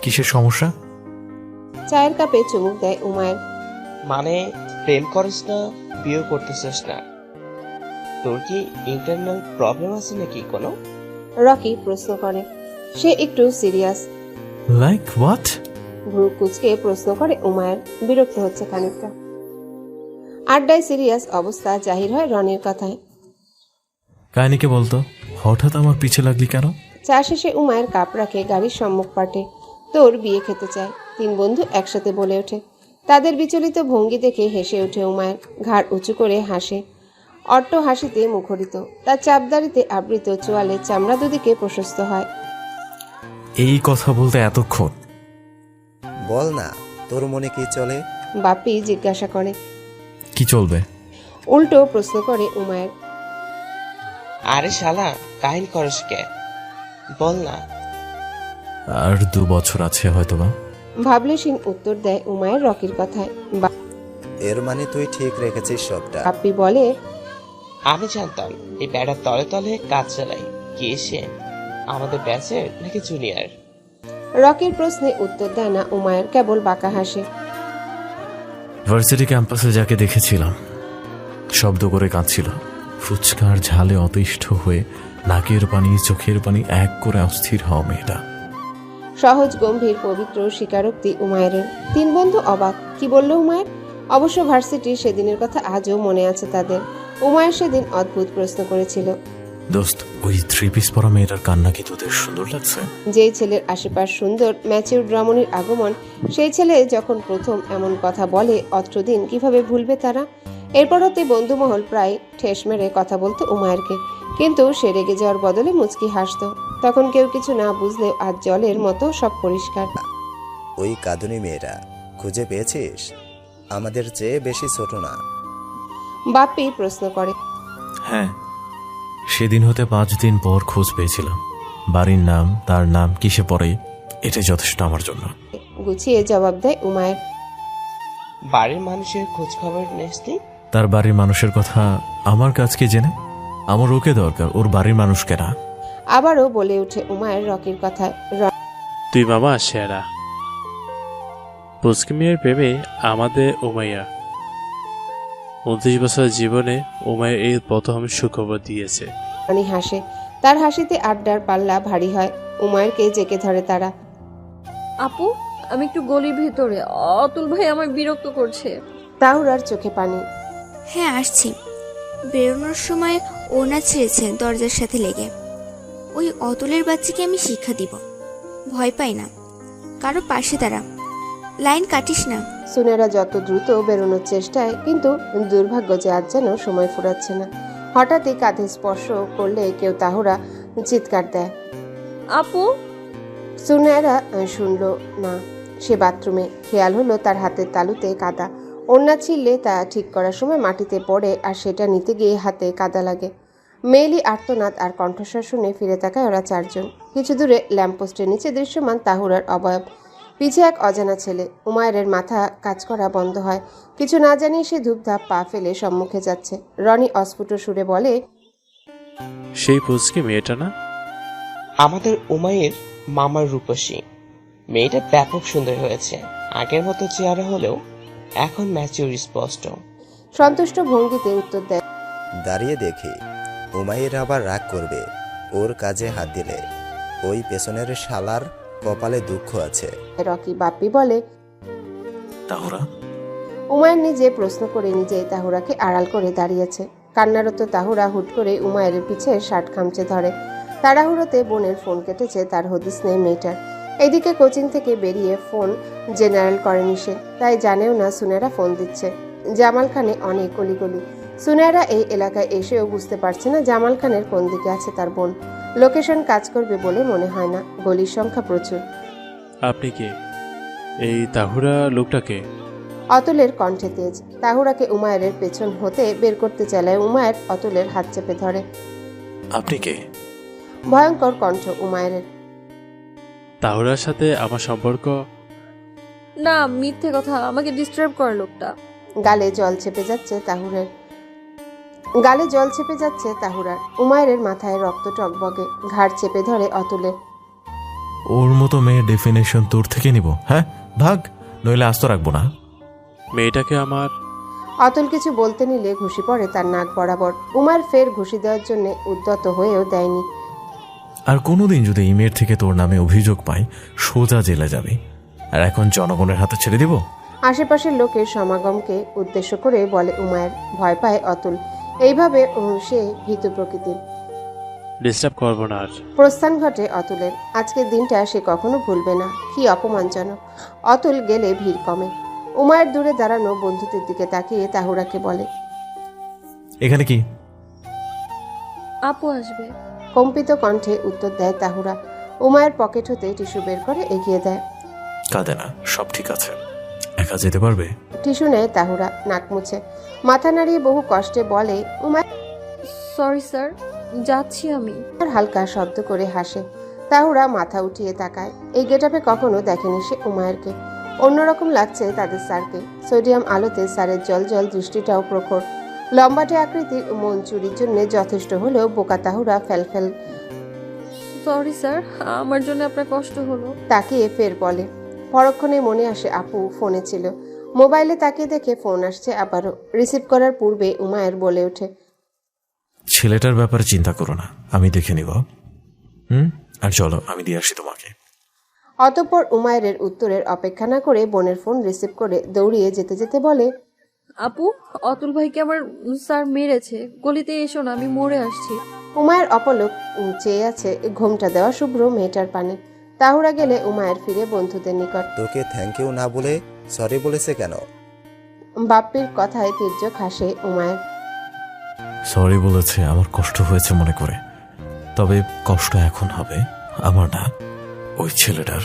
কিসের সমস্যা? চায়ের কাপে চুমুক দেয় উমায়ের। মানে প্রেম করিস না, বিয়ে করতেছিস না? তোর কি ইন্টারনাল প্রবলেম আছে নাকি কোনো? রকি প্রশ্ন করে। সে একটু সিরিয়াস। Like what? ভ্রু কুচকে প্রশ্ন করে উমায়ের। বিরক্ত হচ্ছে খানিকটা। আড্ডায় সিরিয়াস অবস্থা জাহির হয় রনির কথায়। কাহিনীকে বলতো, হঠাৎ আমার পিছে লাগলি কেন? চা শেষে উমায়ের কাপ রাখে গাড়ির সম্মুখ পাটে। তোর বিয়ে খেতে চায়, তিন বন্ধু একসাথে বলে ওঠে। তাদের বিচলিত ভঙ্গি দেখে হেসে ওঠে উমায়ের, ঘাড় উঁচু করে হাসে। অট্ট হাসিতে মুখরিত, তার চাপদারিতে আবৃত চোয়ালের চামড়া দুদিকে প্রশস্ত হয়। এই কথা বলতে এতক্ষণ? বল না, তোর মনে কি চলে? বাপ্পি জিজ্ঞাসা করে। কি চলবে? উল্টো প্রশ্ন করে উমায়ের। আরে শালা, কাহিনী করস কে? বল না। আর 2 বছর আছে হয়তোবা। ভাবলেশীন উত্তর দেয় উমায়ের রকির কথায়। এর মানে তুই ঠিক রেখেছিস সবটা? বাপ্পি বলে, আমি জানতাম এই ব্যাটার তলে তলে কাজ চালাই। কে সে, আমাদের ব্যাচের নাকি জুনিয়র? রকির প্রশ্নে উত্তর দেয় না উমায়ের, কেবল বাঁকা হাসে। ভার্সিটি ক্যাম্পাসে যাকে দেখেছিলাম, শব্দ করে কাঁদছিল, ফুচকার ঝালে অতিষ্ঠ হয়ে নাকের পানি চোখের পানি এক করে অস্থির হওয়া মেয়েটা। সহজ গম্ভীর পবিত্র স্বীকারোক্তি উমায়ের। তিন বন্ধু অবাক। কি বলল উমায়ের? অবশ্য ভার্সিটির সেদিনের কথা আজও মনে আছে তাদের। উমায়ের সেদিন অদ্ভুত প্রশ্ন করেছিল, দোস্ত, ওই 3 পিস পরা মেয়েটার কান্না কি তোদের সুন্দর লাগছে? যেই ছেলের আশেপাশ সুন্দর ম্যাচিউর রমণীর আগমন, সেই ছেলে যখন প্রথম এমন কথা বলে, অত্রদিন কিভাবে ভুলবে তারা? এরপর হতে বন্ধুমহল প্রায় ঠেস মেরে কথা বলতো উমায়েরকে, কিন্তু সে রেগে যাওয়ার বদলে মুচকি হাসতো। তখন কেউ কিছু না বুঝলেও আজ জলের মতো সব পরিষ্কার। ওই কাঁদুনি মেয়েরা খুঁজে পেয়েছিস? আমাদের চেয়ে বেশি ছোট না? বাপ্পি প্রশ্ন করে। হ্যাঁ, সেদিন হতে 5 দিন পর খোঁজ পেয়েছিলাম। বাড়ির নাম, তার নাম কিসে পড়ে, এটা যথেষ্ট আমার জন্য। গুছিয়ে জবাব দেয় উমায়ের। বাড়ির মানুষের খোঁজ খবর নিস? তার বাড়ির মানুষের কথা আমার কাছকে জেনে আমার ওকে দরকার, ওর বাড়ির মানুষকে না। আবারও বলে ওঠে উমায়ের রকির কথায়। তুই মামা সেরা। পুচকি মেয়ের প্রেমে আমাদের উমাইয়া 29 বছর জীবনে উমাইয়া এই প্রথম সুখবর দিয়েছে। রনি হাসে। তার হাসিতে আড্ডার পাল্লা ভারী হয়। উমায়েরকে জেকে ধরে তারা। আপু, আমি একটু গলির ভেতরে, অতুল ভাই আমায় বিরক্ত করছে। তাহুরার চোখে পানি। হ্যাঁ আসছি। বেরোনোর সময় ওনা ছেড়েছে দরজার সাথে লেগে। ওই অতুলের বাচ্চাকে আমি শিক্ষা দিব। ভয় পাই না, কারো পাশে দাঁড়া, লাইন কাটিস না। সুনেরা যত দ্রুত বেরোনোর চেষ্টায়, কিন্তু দুর্ভাগ্য যে আজ যেন সময় ফুরাচ্ছে না। হঠাৎই কাঁধে স্পর্শ করলে কেউ তাহুরা চিৎকার দেয়। আপু। সুনেরা শুনল না। সে বাথরুমে। খেয়াল হলো তার হাতের তালুতে কাদা। ওড়না ছিঁড়লে তা ঠিক করার সময় মাটিতে পড়ে, আর সেটা নিতে গিয়ে হাতে কাদা লাগে। মেয়েলি আর্তনাদ আর কণ্ঠস্বর শুনে ফিরে তাকায় ওরা চারজন। কিছু দূরে ল্যাম্পপোস্টের নিচে দৃশ্যমান তাহুরার অবয়ব। পিছে এক অজানা ছেলে। উমায়ের মাথা কাজ করা বন্ধ হয়। কিছু না জানিয়ে সে ধূপধাপ পা ফেলে সম্মুখে যাচ্ছে। রনি অস্ফুট সুরে বলে, সেই পুচকি মেয়েটা না? আমাদের উমাইয়ের মামার রূপসী। মেয়েটা ব্যাপক সুন্দর হয়েছে। আগের মতো চেহারা হলেও এখন ম্যাচিউর স্পষ্ট। সন্তুষ্ট ভঙ্গিতে উত্তর দেয়। দাঁড়িয়ে দেখি, উমাইর আবার রাগ করবে ওর কাজে হাত দিলে। ওই পেছনের শালার কপালে দুঃখ আছে। রকি। বাপ্পি বলে, তাহুরা? উমায়ের নিজে প্রশ্ন করে নিজেই তাহুরাকে আড়াল করে দাঁড়িয়েছে। কান্নারত তাহুরা হুট করে উমায়ের পিছে শার্ট খামচে ধরে। তাড়াহুড়োতে বোনের ফোন কেটেছে, তার হদিস নেই মেয়েটার। এদিকে কোচিং থেকে বেরিয়ে ফোন জেনারেল করেনি সে, তাই জানেও না সুনেরা ফোন দিচ্ছে। জামাল খানে অনেক গলিগলি। সুনেরা এই এলাকায় এসেও বুঝতে পারছে না জামাল খানের কোন দিকে আছে তার বোন। লোকেশন কাজ করবে বলে মনে হয় না, গলির সংখ্যা প্রচুর। আপনি কে? এই তাহুরা লোকটাকে? অতুলের কণ্ঠে তেজ। তাহুরাকে উমায়ের পেছন হতে বের করতে চাইলে উমায়ের অতুলের হাত চেপে ধরে। আপনি কে? ভয়ঙ্কর কণ্ঠ উমায়ের। তাহুরার সাথে আমার সম্পর্ক? না, মিথ্যে কথা, আমাকে ডিস্টার্ব করে লোকটা। গালে জল চেপে যাচ্ছে তাহুরার। উমায়ের মাথায় রক্ত টকবগে। ঘাড় চেপে ধরে অতুলের। ওর মতো মেয়ের ডেফিনেশন তোর থেকে নিব? হ্যাঁ, ভাগ, নইলে আস্ত রাখবো না। মেয়েটাকে আমার। অতুল কিছু বলতে নিলে ঘুষি পড়ে তার নাক বরাবর। উমায়ের ফের ঘুষি দেওয়ার জন্য উদ্যত হয়েও দেয়নি। আর কোনোদিন যদি এই মেয়ের থেকে তোর নামে অভিযোগ পাই, সোজা জেলে যাবি। আর এখন জনগণের হাতে ছেড়ে দিব? আশেপাশের লোকের সমাগমকে উদ্দেশ্য করে বলে উমায়ের। ভয় পায় অতুল। এইভাবে সে ভীতু প্রকৃতির। ডিস্টার্ব করবো না আর। প্রস্থান ঘটে অতুলের। আজকের দিনটা সে কখনো ভুলবে না। কি অপমানজনক। অতুল গেলে ভিড় কমে। উমায়ের দূরে দাঁড়ানো বন্ধুদের দিকে তাকিয়ে তাহুরাকে বলে, এখানে কি? আপু আসবে। কম্পিত কণ্ঠে উত্তর দেয় তাহুরা। উমায়ের পকেট হতে টিস্যু বের করে এগিয়ে দেয়। কাঁদে না, সব ঠিক আছে। একা যেতে পারবে? টিস্যু নেয় তাহুরা, নাক মুছে। মাথা নাড়িয়ে বহু কষ্টে বলে, উমায়ের। সরি স্যার, যাচ্ছি আমি। হালকা শব্দ করে হাসে। তাহুরা মাথা উঠিয়ে তাকায়। এই গেটআপে কখনো দেখেনি সে উমায়েরকে। অন্যরকম লাগছে তাদের স্যারকে। সোডিয়াম আলোতে স্যারের জল জল দৃষ্টিটাও প্রখর। লম্বাটে আকৃতির মন চুরির জন্য যথেষ্ট হলেও বোকা তাহুরা ফেলফেল। সরি স্যার, আমার জন্য আপনার কষ্ট হলো। তাকিয়ে ফের বলে। পরক্ষণে মনে আসে আপু ফোনে ছিল। মোবাইলে তাকিয়ে দেখে ফোন আসছে আবারও। রিসিভ করার পূর্বে উমায়ের বলে ওঠে, ছেলেটার ব্যাপারে চিন্তা করো না, আমি দেখে নিব। আর চলো, আমি দিয়ে আসি তোমাকে। অতঃপর উমায়ের উত্তরের অপেক্ষা না করে বোনের ফোন রিসিভ করে দৌড়িয়ে যেতে যেতে বলে, আপু, অতুল ভাইকে আমার স্যার মেরেছে, গলিতে এসো না, আমি মরে আসছি। উমায়ের অপলক চেয়ে আছে ঘোমটা দেওয়া শুভ্র মেয়েটার পানে। তাহুরা গেলে উমায়ের ফিরে বন্ধুদের নিকট। তোকে থ্যাংক ইউ না বলে সরি বলেছে কেন? বাপ্পির কথায় তির্যক হাসে উমায়ের। সরি বলেছে, আমার কষ্ট হয়েছে মনে করে। তবে কষ্ট এখন হবে আমার না, ওই ছেলেটার।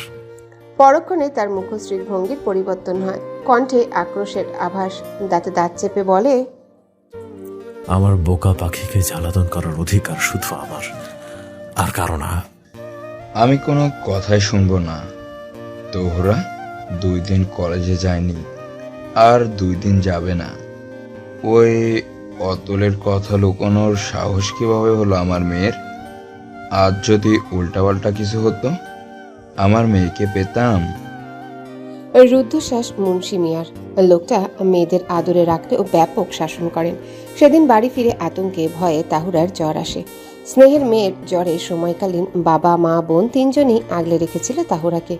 পরক্ষণে তার মুখশ্রীর ভঙ্গির পরিবর্তন হয়। কণ্ঠে আক্রোশের আভাস। দাঁতে দাঁত চেপে বলে, আমার বোকা পাখিকে জ্বালাতন করার অধিকার শুধু আমার, আর কারো না। আমি কোনো কথাই শুনবো না। তোহরা 2 দিন কলেজে যায়নি, আর 2 দিন যাবে না। ওই অতুলের কথা লুকোনোর সাহস কিভাবে হলো আমার মেয়ের? আজ যদি উল্টাপাল্টা কিছু হতো, আমার মেয়েকে পেতাম। রুদ্ধশ্বাস মুন্সি মিয়ার। লোকটা মেয়েদের আদরে রাখলেও ব্যাপক শাসন করেন। সেদিন বাড়ি ফিরে আতঙ্কে ভয়ে তাহুরার জ্বর আসে। স্নেহের মেয়ের জ্বরে সময়কালীন বাবা মা বোন 3 জনই আগলে রেখেছিল তাহুরাকে।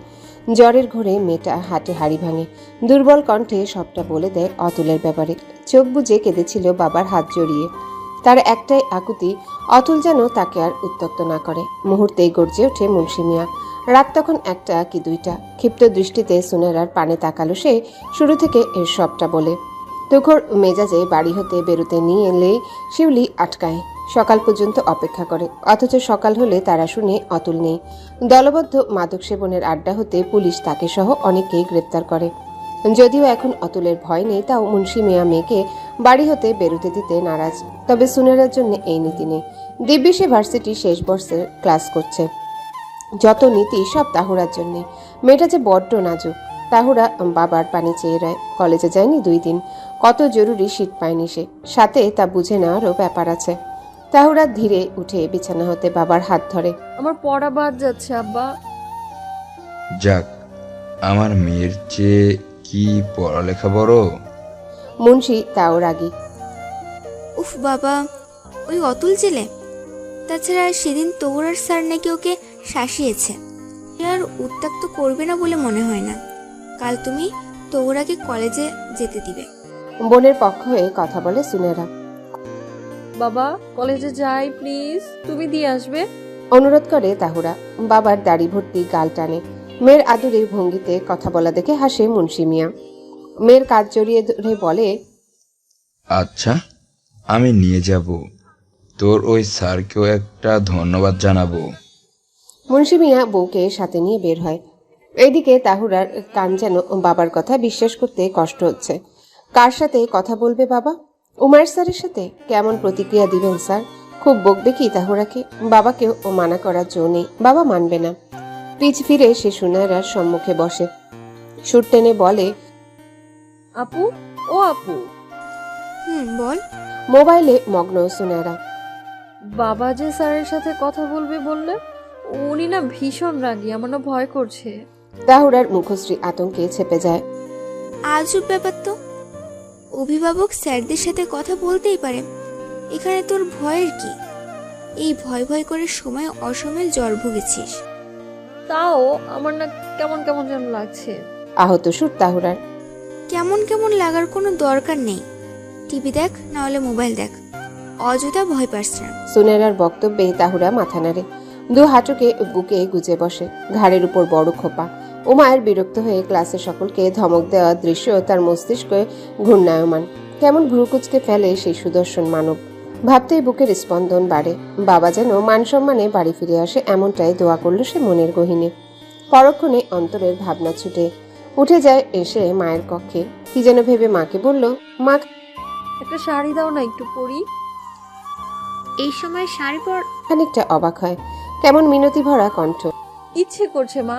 জ্বরের ঘোরে মেয়েটা হাটে হাড়ি ভাঙে। দুর্বল কণ্ঠে সবটা বলে দেয় অতুলের ব্যাপারে। চোখ বুজে কেঁদেছিল বাবার হাত জড়িয়ে। তার একটাই আকুতি, অতুল যেন তাকে আর উত্ত্যক্ত না করে। মুহূর্তেই গর্জে ওঠে মুন্সি মিয়া। রাত তখন 1টা কি 2টা। ক্ষিপ্ত দৃষ্টিতে সুনেরার পানে তাকালো সে। শুরু থেকে এর সবটা বলে। তুখর মেজাজে বাড়ি হতে বেরোতে নিয়ে এলেই শিউলি আটকায়। সকাল পর্যন্ত অপেক্ষা করে, অথচ সকাল হলে তারা শুনে অতুল নেই। দলবদ্ধ মাদক সেবনের আড্ডা হতে পুলিশ তাকে সহ অনেককেই গ্রেপ্তার করে। যদিও এখন অতুলের ভয় নেই, তাও মুন্সি মিয়া মেয়েকে বাড়ি হতে বেরোতে দিতে নারাজ। তবে সুনেরার জন্য এই নীতি নেই। দিব্যি সে ভার্সিটি শেষ বর্ষের ক্লাস করছে। যত নীতি সব তাহুরার জন্যে। মেয়েটা যে বড্ড নাজুক। তাহুরা বাবার পানি চেয়ে রয়। কলেজে যায়নি 2 দিন। কত জরুরি সিট পায়নি সে। সাথে তা বুঝে নেওয়ারও ব্যাপার আছে। তাহুরা ধীরে উঠে বিছানা হতে বাবার হাত ধরে। আমার পড়া বাদ যাচ্ছে আব্বা। যাক, আমার মেয়ের চেয়ে কি পড়ালেখা বড়? মুন্সি তাও রাগী। উফ বাবা, ওই অতুল জেলে। তাছাড়া সেদিন তোহরার স্যার নাকি ওকে শাসিয়েছে। আর উত্ত্যক্ত করবে না বলে মনে হয় না। কাল তুমি তোহরাকে কলেজে যেতে দিবে। বোনের পক্ষ হয়ে কথা বলে সুনেরা। বাবা, কলেজে যাই প্লিজ, তুমি দিয়ে আসবে। অনুরোধ করে তাহুরা। বাবার দাড়ি ভর্তি গাল টানে। মেয়ের আদুরে ভঙ্গিতে কথা বলা দেখে হাসে মুন্সি মিয়া। মেয়ের কাজ জড়িয়ে ধরে বলে, আচ্ছা, আমি নিয়ে যাব। তোর ওই স্যারকেও একটা ধন্যবাদ জানাবো। মুন্সি মিয়া বউকে সাথে নিয়ে বের হয়। এইদিকে তাহুরার কান যেন বাবার কথা বিশ্বাস করতে কষ্ট হচ্ছে। কার সাথে কথা বলবে বাবা? উমায়ের স্যারের সাথে? কেমন প্রতিক্রিয়া দিবেন স্যার? খুব বকবে কি তাহুরাকে? বাবাকেও মানা করার জো নেই, বাবা মানবে না। পিছ ফিরে সে সুনায়রার সম্মুখে বসে, সুর টেনে বলে, আপু, ও আপু। বল। মোবাইলে মগ্ন সুনায়রা। বাবা যে স্যারের সাথে কথা বলবে বললে, উনি না ভীষণ রাগী, আমার না ভয় করছে। তাহুরার মুখশ্রী আতঙ্কে ছেপে যায়। আজব ব্যাপার তো, অভিভাবক স্যারদের সাথে কথা বলতেই পারে, এখানে তোর ভয়ের কি? এই ভয় ভয় করে সময় অসময়ে জ্বর ভুগেছিস। তাও আমার না কেমন কেমন যেন লাগছে। আহত সুর তাহুরার। কেমন কেমন লাগার কোনো দরকার নেই, টিভি দেখ না হলে মোবাইল দেখ, অযথা ভয় পাস না। সুনায়রার বক্তব্যে তাহুরা মাথা নাড়ে, দু হাঁটুকে বুকে গুজে বসে, ঘাড়ের উপর বড় খোপা। উমায়ের বিরক্ত হয়ে ক্লাসে সকলকে ধমক দেওয়া দৃশ্য তার মস্তিষ্কে ঘূর্ণায়মান। কেমন ভ্রুকুচকে ফেলে সেই সুদর্শন মানব। ভাবতেই বুকের স্পন্দন বাড়ে। বাবা যেন মান সম্মানে বাড়ি ফিরে আসে, এমনটাই দোয়া করল সে মনের গহীনে। পরক্ষণে অন্তরের ভাবনা ছুটে উঠে যায় এসে মায়ের কক্ষে। কি যেন ভেবে মাকে বলল, মা একটা শাড়ি দাও না, একটু পরি। এই সময় শাড়ি পর। খানিকটা অবাক হয়, কেমন মিনতি ভরা কণ্ঠ। ইচ্ছে করছে মা।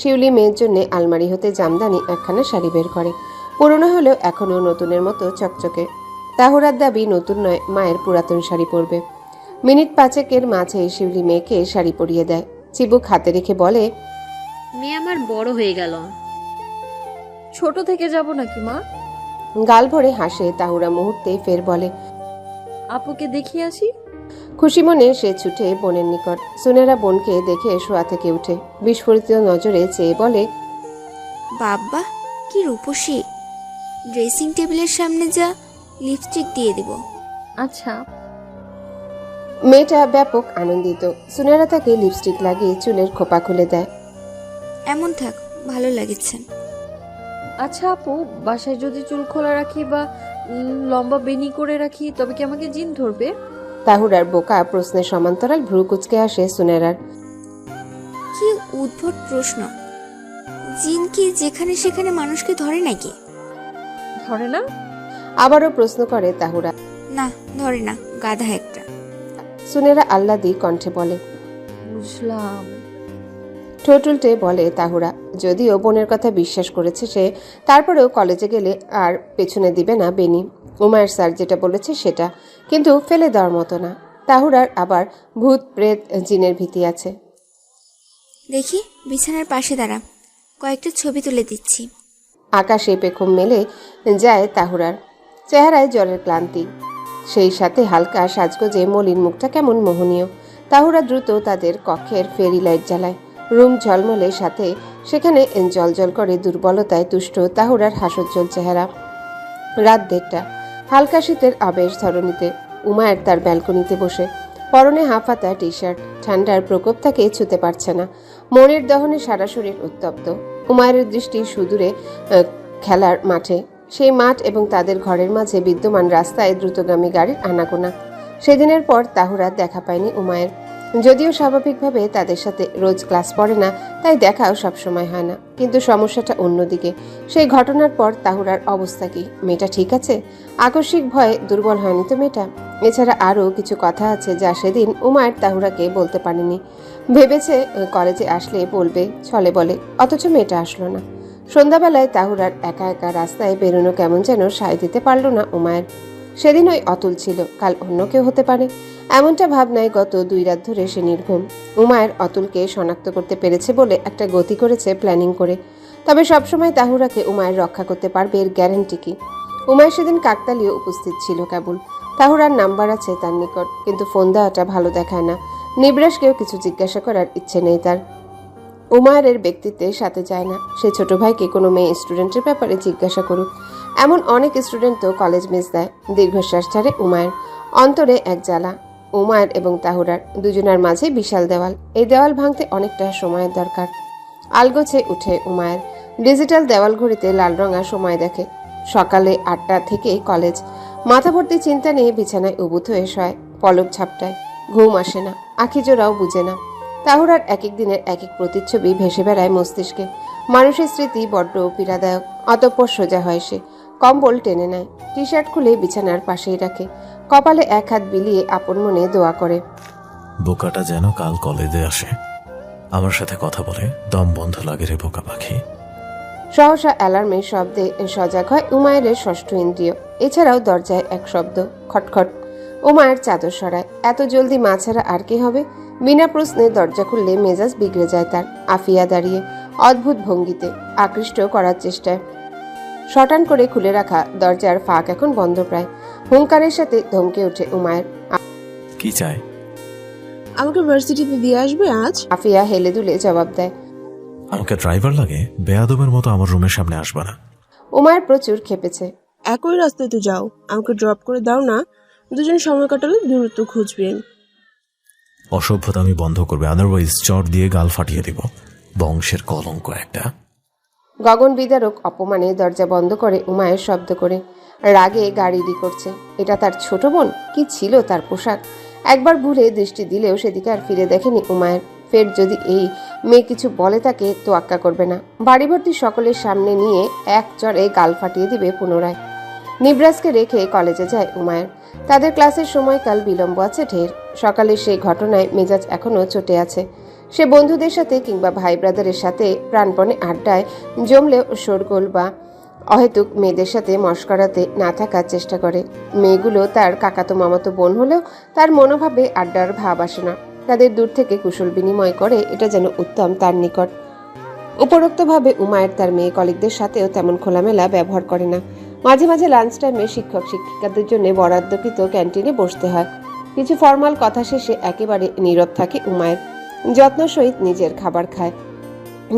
শিউলি মেয়ের জন্য আলমারি হতে জামদানি একখানা শাড়ি বের করে, পুরনো হলেও এখনো নতুনের মতো চকচকে। তাহুরার দাবি নতুন নয়, মায়ের পুরাতন শাড়ি পরবে। মিনিট পাঁচেকের মাঝে শিউলি মেয়েকে শাড়ি পরিয়ে দেয়। চিবুক হাতে রেখে বলে, মেয়ে আমার বড় হয়ে গেল। ছোট থেকে যাব নাকি মা? গাল ভরে হাসে তাহুরা মুহূর্তে, ফের বলে, আপুকে দেখিয়ে আসি। খুশি মনে সে ছুটে বোনের নিকট। সুনেরা বোনকে দেখে শোয়া থেকে উঠে বিস্ফোরিত নজরে চেয়ে বলে, বাবা কি রূপসী, ড্রেসিং টেবিলের সামনে যা, লিপস্টিক দিয়ে দিব। আচ্ছা। মেয়েটা ব্যাপক আনন্দিত। সুনেরা তাকে লিপস্টিক লাগিয়ে চুলের খোপা খুলে দেয়। এমন থাক, ভালো লাগছে। আচ্ছা আপু, বাসায় যদি চুল খোলা রাখি বা লম্বা বেনি করে রাখি তবে কি আমাকে জিন ধরবে? তাহুরার বোকা প্রশ্নের সমান্তরাল ভ্রু কুচকে আসে সুনেরার। কি উদ্ভট প্রশ্ন, জিন কি যেখানে সেখানে মানুষকে ধরে নাকি? ধরে না? আবারও প্রশ্ন করে তাহুরা। না ধরে না, গাধা একটা। সুনেরা আহ্লাদি কণ্ঠে বলে, বুঝলাম। ঠোঁট উল্টে বলে তাহুরা। যদিও বোনের কথা বিশ্বাস করেছে সে, তারপরেও কলেজে গেলে আর পেছনে দিবে না বেনি। উমায়ের স্যার যেটা বলেছে সেটা, কিন্তু ফেলে দেওয়ার মতো না। তাহুরার আবার ভূত প্রেত জিনের ভীতি আছে। দেখি বিছানার পাশে দাঁড়া, কয়েকটা ছবি তুলে দিচ্ছি। আকাশে পেখম মেলে যায় তাহুরার, চেহারায় জ্বরের ক্লান্তি, সেই সাথে হালকা সাজগোজে মলিন মুখটা কেমন মোহনীয়। তাহুরা দ্রুত তাদের কক্ষের ফেরি লাইট জ্বালায়। রুম ঝলমলে, সাথে সেখানে জলজল করে দুর্বলতায় তুষ্ট তাহুরার হাসজ্জ্বল চেহারা। রাত 1:30, হালকা শীতের আবেশ ধরণীতে। উমায়ের তার ব্যালকনিতে বসে, পরনে হাফহাতা টি শার্ট। ঠান্ডার প্রকোপ তাকে ছুতে পারছে না। মনের দহনে সারা শরীর উত্তপ্ত। উমায়ের দৃষ্টি সুদূরে খেলার মাঠে, সেই মাঠ এবং তাদের ঘরের মাঝে বিদ্যমান রাস্তায় দ্রুতগামী গাড়ির আনাগোনা। সেদিনের পর তাহুরা দেখা পায়নি উমায়ের। যদিও স্বাভাবিকভাবে তাদের সাথে রোজ ক্লাস পড়ে না, তাই দেখাও সবসময় হয় না। কিন্তু সমস্যাটা অন্যদিকে। সেই ঘটনার পর তাহুরার অবস্থা কি? মেয়েটা ঠিক আছে? আকস্মিক ভয়ে দুর্বল হয়নি তো মেয়েটা? এছাড়া আরও কিছু কথা আছে যা সেদিন উমায়ের তাহুরাকে বলতে পারেনি। ভেবেছে কলেজে আসলে বলবে ছলে বলে, অথচ মেয়েটা আসলো না। সন্ধ্যাবেলায় তাহুরার একা একা রাস্তায় বেরোনো কেমন যেন সায় দিতে পারল না উমায়ের। সেদিন ওই অতুল ছিল, কাল অন্য কেউ হতে পারে, এমনটা ভাবনায় গত 2 রাত ধরে সে নির্ঘুম। উমায়ের অতুলকে শনাক্ত করতে পেরেছে বলে একটা গতি করেছে প্ল্যানিং করে। তবে সবসময় তাহুরাকে উমায়ের রক্ষা করতে পারবে এর গ্যারান্টি কি? উমায়ের সেদিন কাকতালীয় উপস্থিত ছিল কেবল। তাহুরার নাম্বার আছে তার নিকট, কিন্তু ফোন দেওয়াটা ভালো দেখায় না। নিবরাসকেও কিছু জিজ্ঞাসা করার ইচ্ছে নেই তার। উমায়ের ব্যক্তিত্বের সাথে যায় না সে ছোট ভাইকে কোনো মেয়ে স্টুডেন্টের ব্যাপারে জিজ্ঞাসা করুক। এমন অনেক স্টুডেন্ট তো কলেজ মিস দেয়। দীর্ঘশ্বাস ছাড়ে উমায়ের। অন্তরে এক জ্বালা। উমায়ের এবং তাহুরার দুজনের মাঝে বিশাল দেওয়াল। এই দেওয়াল ভাঙতে অনেকটা সময়ের দরকার। আলগোছে উঠে উমায়ের। ডিজিটাল দেওয়াল ঘড়িতে লাল রঙা সময় দেখে। সকালে 8টা থেকে কলেজ। মাথা ভর্তি চিন্তা নিয়ে বিছানায় উবুথ হয়ে শয়। পলক ঝাপটায়, ঘুম আসে না, আখি জোড়াও বুঝে না। তাহুরার এক এক দিনের এক এক প্রতিচ্ছবি ভেসে বেড়ায় মস্তিষ্কে। মানুষের স্মৃতি বড্ড পীড়াদায়ক। অতঃপর সোজা হয় সে, কম্বল টেনে নেয়, টি শার্ট খুলে বিছানার পাশেই রাখে, কপালে এক হাত বিলিয়ে আপন মনে দোয়া করে। বোকাটা যেন কাল কলেজে আসে, আমার সাথে কথা বলে, দম বন্ধ লাগে রে বোকা পাখি। সহসা অ্যালার্মের শব্দে সজাগ হয় উমায়ের ষষ্ঠ ইন্দ্রিয়। এছাড়াও দরজায় এক শব্দ, খটখট। উমায়ের চাদর সরায়। এত জলদি মা ছাড়া আর কি হবে? বিনা প্রশ্নে দরজা খুললে মেজাজ বিগড়ে যায় তার। আফিয়া দাঁড়িয়ে অদ্ভুত ভঙ্গিতে, আকৃষ্ট করার চেষ্টায়। শটান করে খুলে রাখা দরজার ফাঁক এখন বন্ধ প্রায়। হুঙ্কারের সাথে ধমকে ওঠে উমায়ের। কি চাই? আমাকে ভার্সিটিতে দিয়ে আসবে আজ? আফিয়া হেলে দুলে জবাব দেয়। আমাকে ড্রাইভার লাগে? বেয়াদবের মতো আমার রুমের সামনে আসবা না। উমায়ের প্রচুর খেপেছে। একই রাস্তায় তো যাও, আমাকে ড্রপ করে দাও না। দুজন সময় কাটালে দূরত্ব খুঁজবেন। অসভ্যতা আমি বন্ধ করবে, আদারওয়াইজ চট দিয়ে গাল ফাটিয়ে দিব। বংশের কলঙ্ক একটা। গগন বিদারক অপমানে দরজা বন্ধ করে উমায়ের শব্দ করে। রাগে গাড়িডি করছে। এটা তার ছোট বোন? কি ছিল তার পোশাক? একবার ঘুরে দৃষ্টি দিলেও সেদিকে আর ফিরে দেখেনি উমায়ের। ফের যদি এই মেয়ে কিছু বলে তাকে তোয়াক্কা করবে না। বাড়ি ভর্তি সকলের সামনে নিয়ে এক চড়ে গাল ফাটিয়ে দিবে পুনরায়। নিব্রাসকে রেখে কলেজে যায় উমায়ের। তাদের ক্লাসের সময়কাল বিলম্ব আছে ঢের। সকালে সেই ঘটনায় মেজাজ এখনো চটে আছে। সে বন্ধুদের সাথে কিংবা ভাই ব্রাদারের সাথে প্রাণপণে আড্ডায় জমলেও শোরগোল বা অহেতুক মেয়েদের সাথে মস্করাতে না থাকার চেষ্টা করে। মেয়েগুলো তার কাকাতো মামাতো বোন হলেও তার মনোভাবে আড্ডার ভাব আসে না। তাদের দূর থেকে কুশল বিনিময় করে, এটা যেন উত্তম তার নিকট। উপরোক্তভাবে উমায়ের তার মেয়ে কলিগদের সাথেও তেমন খোলামেলা ব্যবহার করে না। মাঝে মাঝে লাঞ্চ টাইমে শিক্ষক শিক্ষিকাদের জন্য বরাদ্দকৃত ক্যান্টিনে বসতে হয়। কিছু ফর্মাল কথা শেষে একেবারে নীরব থাকে উমায়ের। যত্ন সহিত নিজের খাবার খায়।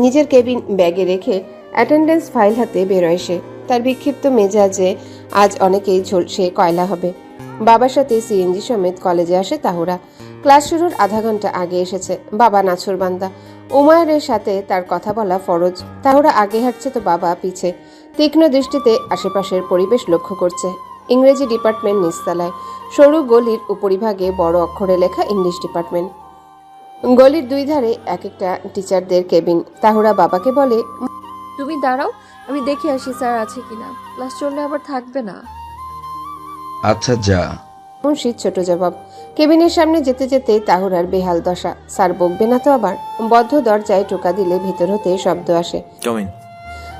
নিজের কেবিন ব্যাগে রেখে অ্যাটেন্ডেন্স ফাইল হাতে বেরোয় সে। তার বিক্ষিপ্ত মেজাজে আজ অনেকেই ঝলসে কয়লা হবে। বাবার সাথে সিএনজি সমেত কলেজে আসে তাহুরা। ক্লাস শুরুর আধা ঘন্টা আগে এসেছে। বাবা নাছরবান্দা। উমায়ের সাথে তার কথা বলা ফরজ। তাহুরা আগে হাঁটছে তো বাবা পিছে। তীক্ষ্ণ দৃষ্টিতে আশেপাশের পরিবেশ লক্ষ্য করছে। ইংরেজি ডিপার্টমেন্ট নিচতলায়। সরু গলির উপরিভাগে বড় অক্ষরে লেখা ইংলিশ ডিপার্টমেন্ট। গলির দুই ধারে এক একটা টিচারদের কেবিন। তাহুরা বাবাকে বলে, তুমি দাঁড়াও, আমি দেখে আসি স্যার আছে কিনা। ক্লাস চললে আবার থাকবে না। আচ্ছা যা। মুন্সির ছোট জবাব। কেবিনের সামনে যেতে যেতে তাহুরার বেহাল দশা। স্যার বকবে না তো আবার? বদ্ধ দরজায় টোকা দিলে ভিতর হতে শব্দ আসে।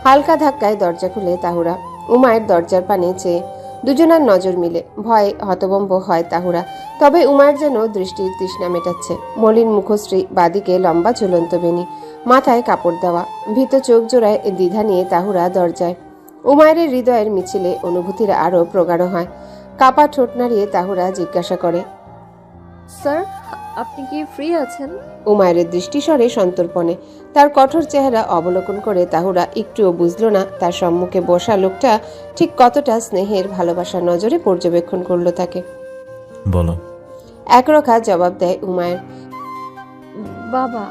হালকা ধাক্কায় দরজা খুলে তাহুরা। উমায়ের দরজার পানে চেয়ে। দুজনার নজর মিলে। ভয়ে হতবম্ব হয় তাহুরা। তবে উমায়ের যেন দৃষ্টির তৃষ্ণা মেটাচ্ছে। মলিন মুখশ্রী, বাদিকে লম্বা ঝুলন্ত বেনি, মাথায় কাপড় দেওয়া। ভীত চোখ জোড়ায় দ্বিধা নিয়ে তাহুরা দরজায়। উমায়ের হৃদয়ের মিছিলে অনুভূতিরা আরো প্রগাঢ় হয়। কাপা ঠোঁট নাড়িয়ে তাহুরা জিজ্ঞাসা করে, স্যার আপনি কি ফ্রি আছেন? উমায়ের দৃষ্টি সরে সন্তর্পণে। তার কঠোর চেহারা অবলোকন করে তাহুরা একটুও বুঝল না তার সম্মুখে বসা লোকটা ঠিক কতটা স্নেহের ভালোবাসার নজরে পর্যবেক্ষণ করলো তাকে। বলো। একরোখা জবাব দেয় উমায়ের। বাবা।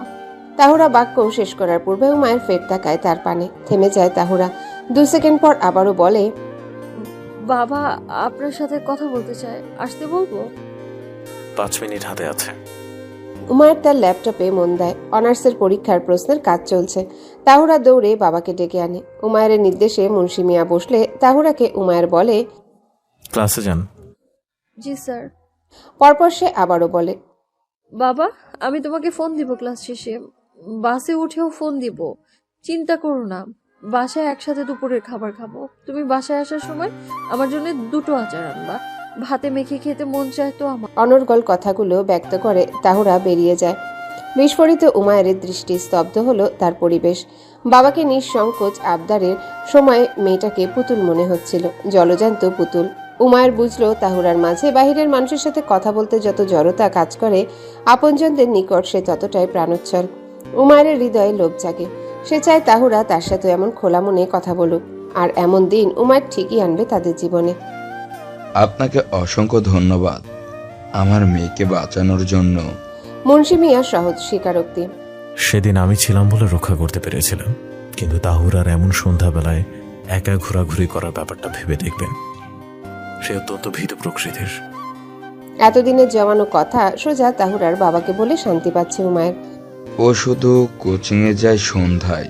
তাহুরা বাক্য শেষ করার পূর্বে উমায়ের ফের তাকায় তার পানে। থেমে যায় তাহুরা। 2 সেকেন্ড পর আবারও বলে, বাবা আপনার সাথে কথা বলতে চায়, আসতে বলবো? 5 মিনিট হাতে আছে। উমায়ের তার ল্যাপটপে মন দেয়। অনার্সের পরীক্ষার প্রশ্নের কাজ চলছে। তাহুরা দৌড়ে বাবাকে ডেকে আনে। উমায়ের নির্দেশে মুন্সি মিয়া বসলে তাহুরাকে উমায়ের বলে, ক্লাসে যান। জি স্যার। পরপর সে আবারও বলে, বাবা আমি তোমাকে ফোন দিব ক্লাস শেষে। বাসে উঠেও ফোন দিব, চিন্তা করো না। বাসায় একসাথে দুপুরের খাবার খাবো। তুমি বাসায় আসার সময় আমার জন্য 2টো আচার আনবা। ভাতে মেখে খেতে মন চায় তো আমার। অনর্গল কথাগুলো ব্যক্ত করে তাহুরা বেরিয়ে যায়। বিস্ফোরিত উমায়ের দৃষ্টি স্তব্ধ হলো তার পরিবেশ। বাবাকে নিঃসংকোচ আবদারের সময় মেয়েটাকে পুতুল মনে হচ্ছিল, জলজান্ত পুতুল। উমায়ের বুঝলো তাহুরার মাঝে বাহিরের মানুষের সাথে কথা বলতে যত জড়তা কাজ করে, আপনজনদের নিকট সে ততটাই প্রাণোচ্ছল। উমায়ের হৃদয়ে লোভ জাগে। সে চায় তাহুরা তার সাথে এমন খোলা মনে কথা বলুক। আর এমন দিন উমায়ের ঠিকই আনবে তাদের জীবনে। আপনাকে অসংখ্য ধন্যবাদ আমার মেয়েকে বাঁচানোর জন্য। মুন্সি মিয়া সহজ স্বীকারোক্তি। সেদিন আমি ছিলাম বলে রক্ষা করতে পেরেছিলাম, কিন্তু তাহুরার এমন সন্ধ্যাবেলায় একা ঘোরাঘুরি করার ব্যাপারটা ভেবে দেখবেন। সে অত্যন্ত ভীত প্রকৃতির। এতদিনের জমানো কথা সোজা তাহুরার বাবাকে বলে শান্তি পাচ্ছে উমায়ের। ও শুধু কোচিংয়ে যায় সন্ধ্যায়।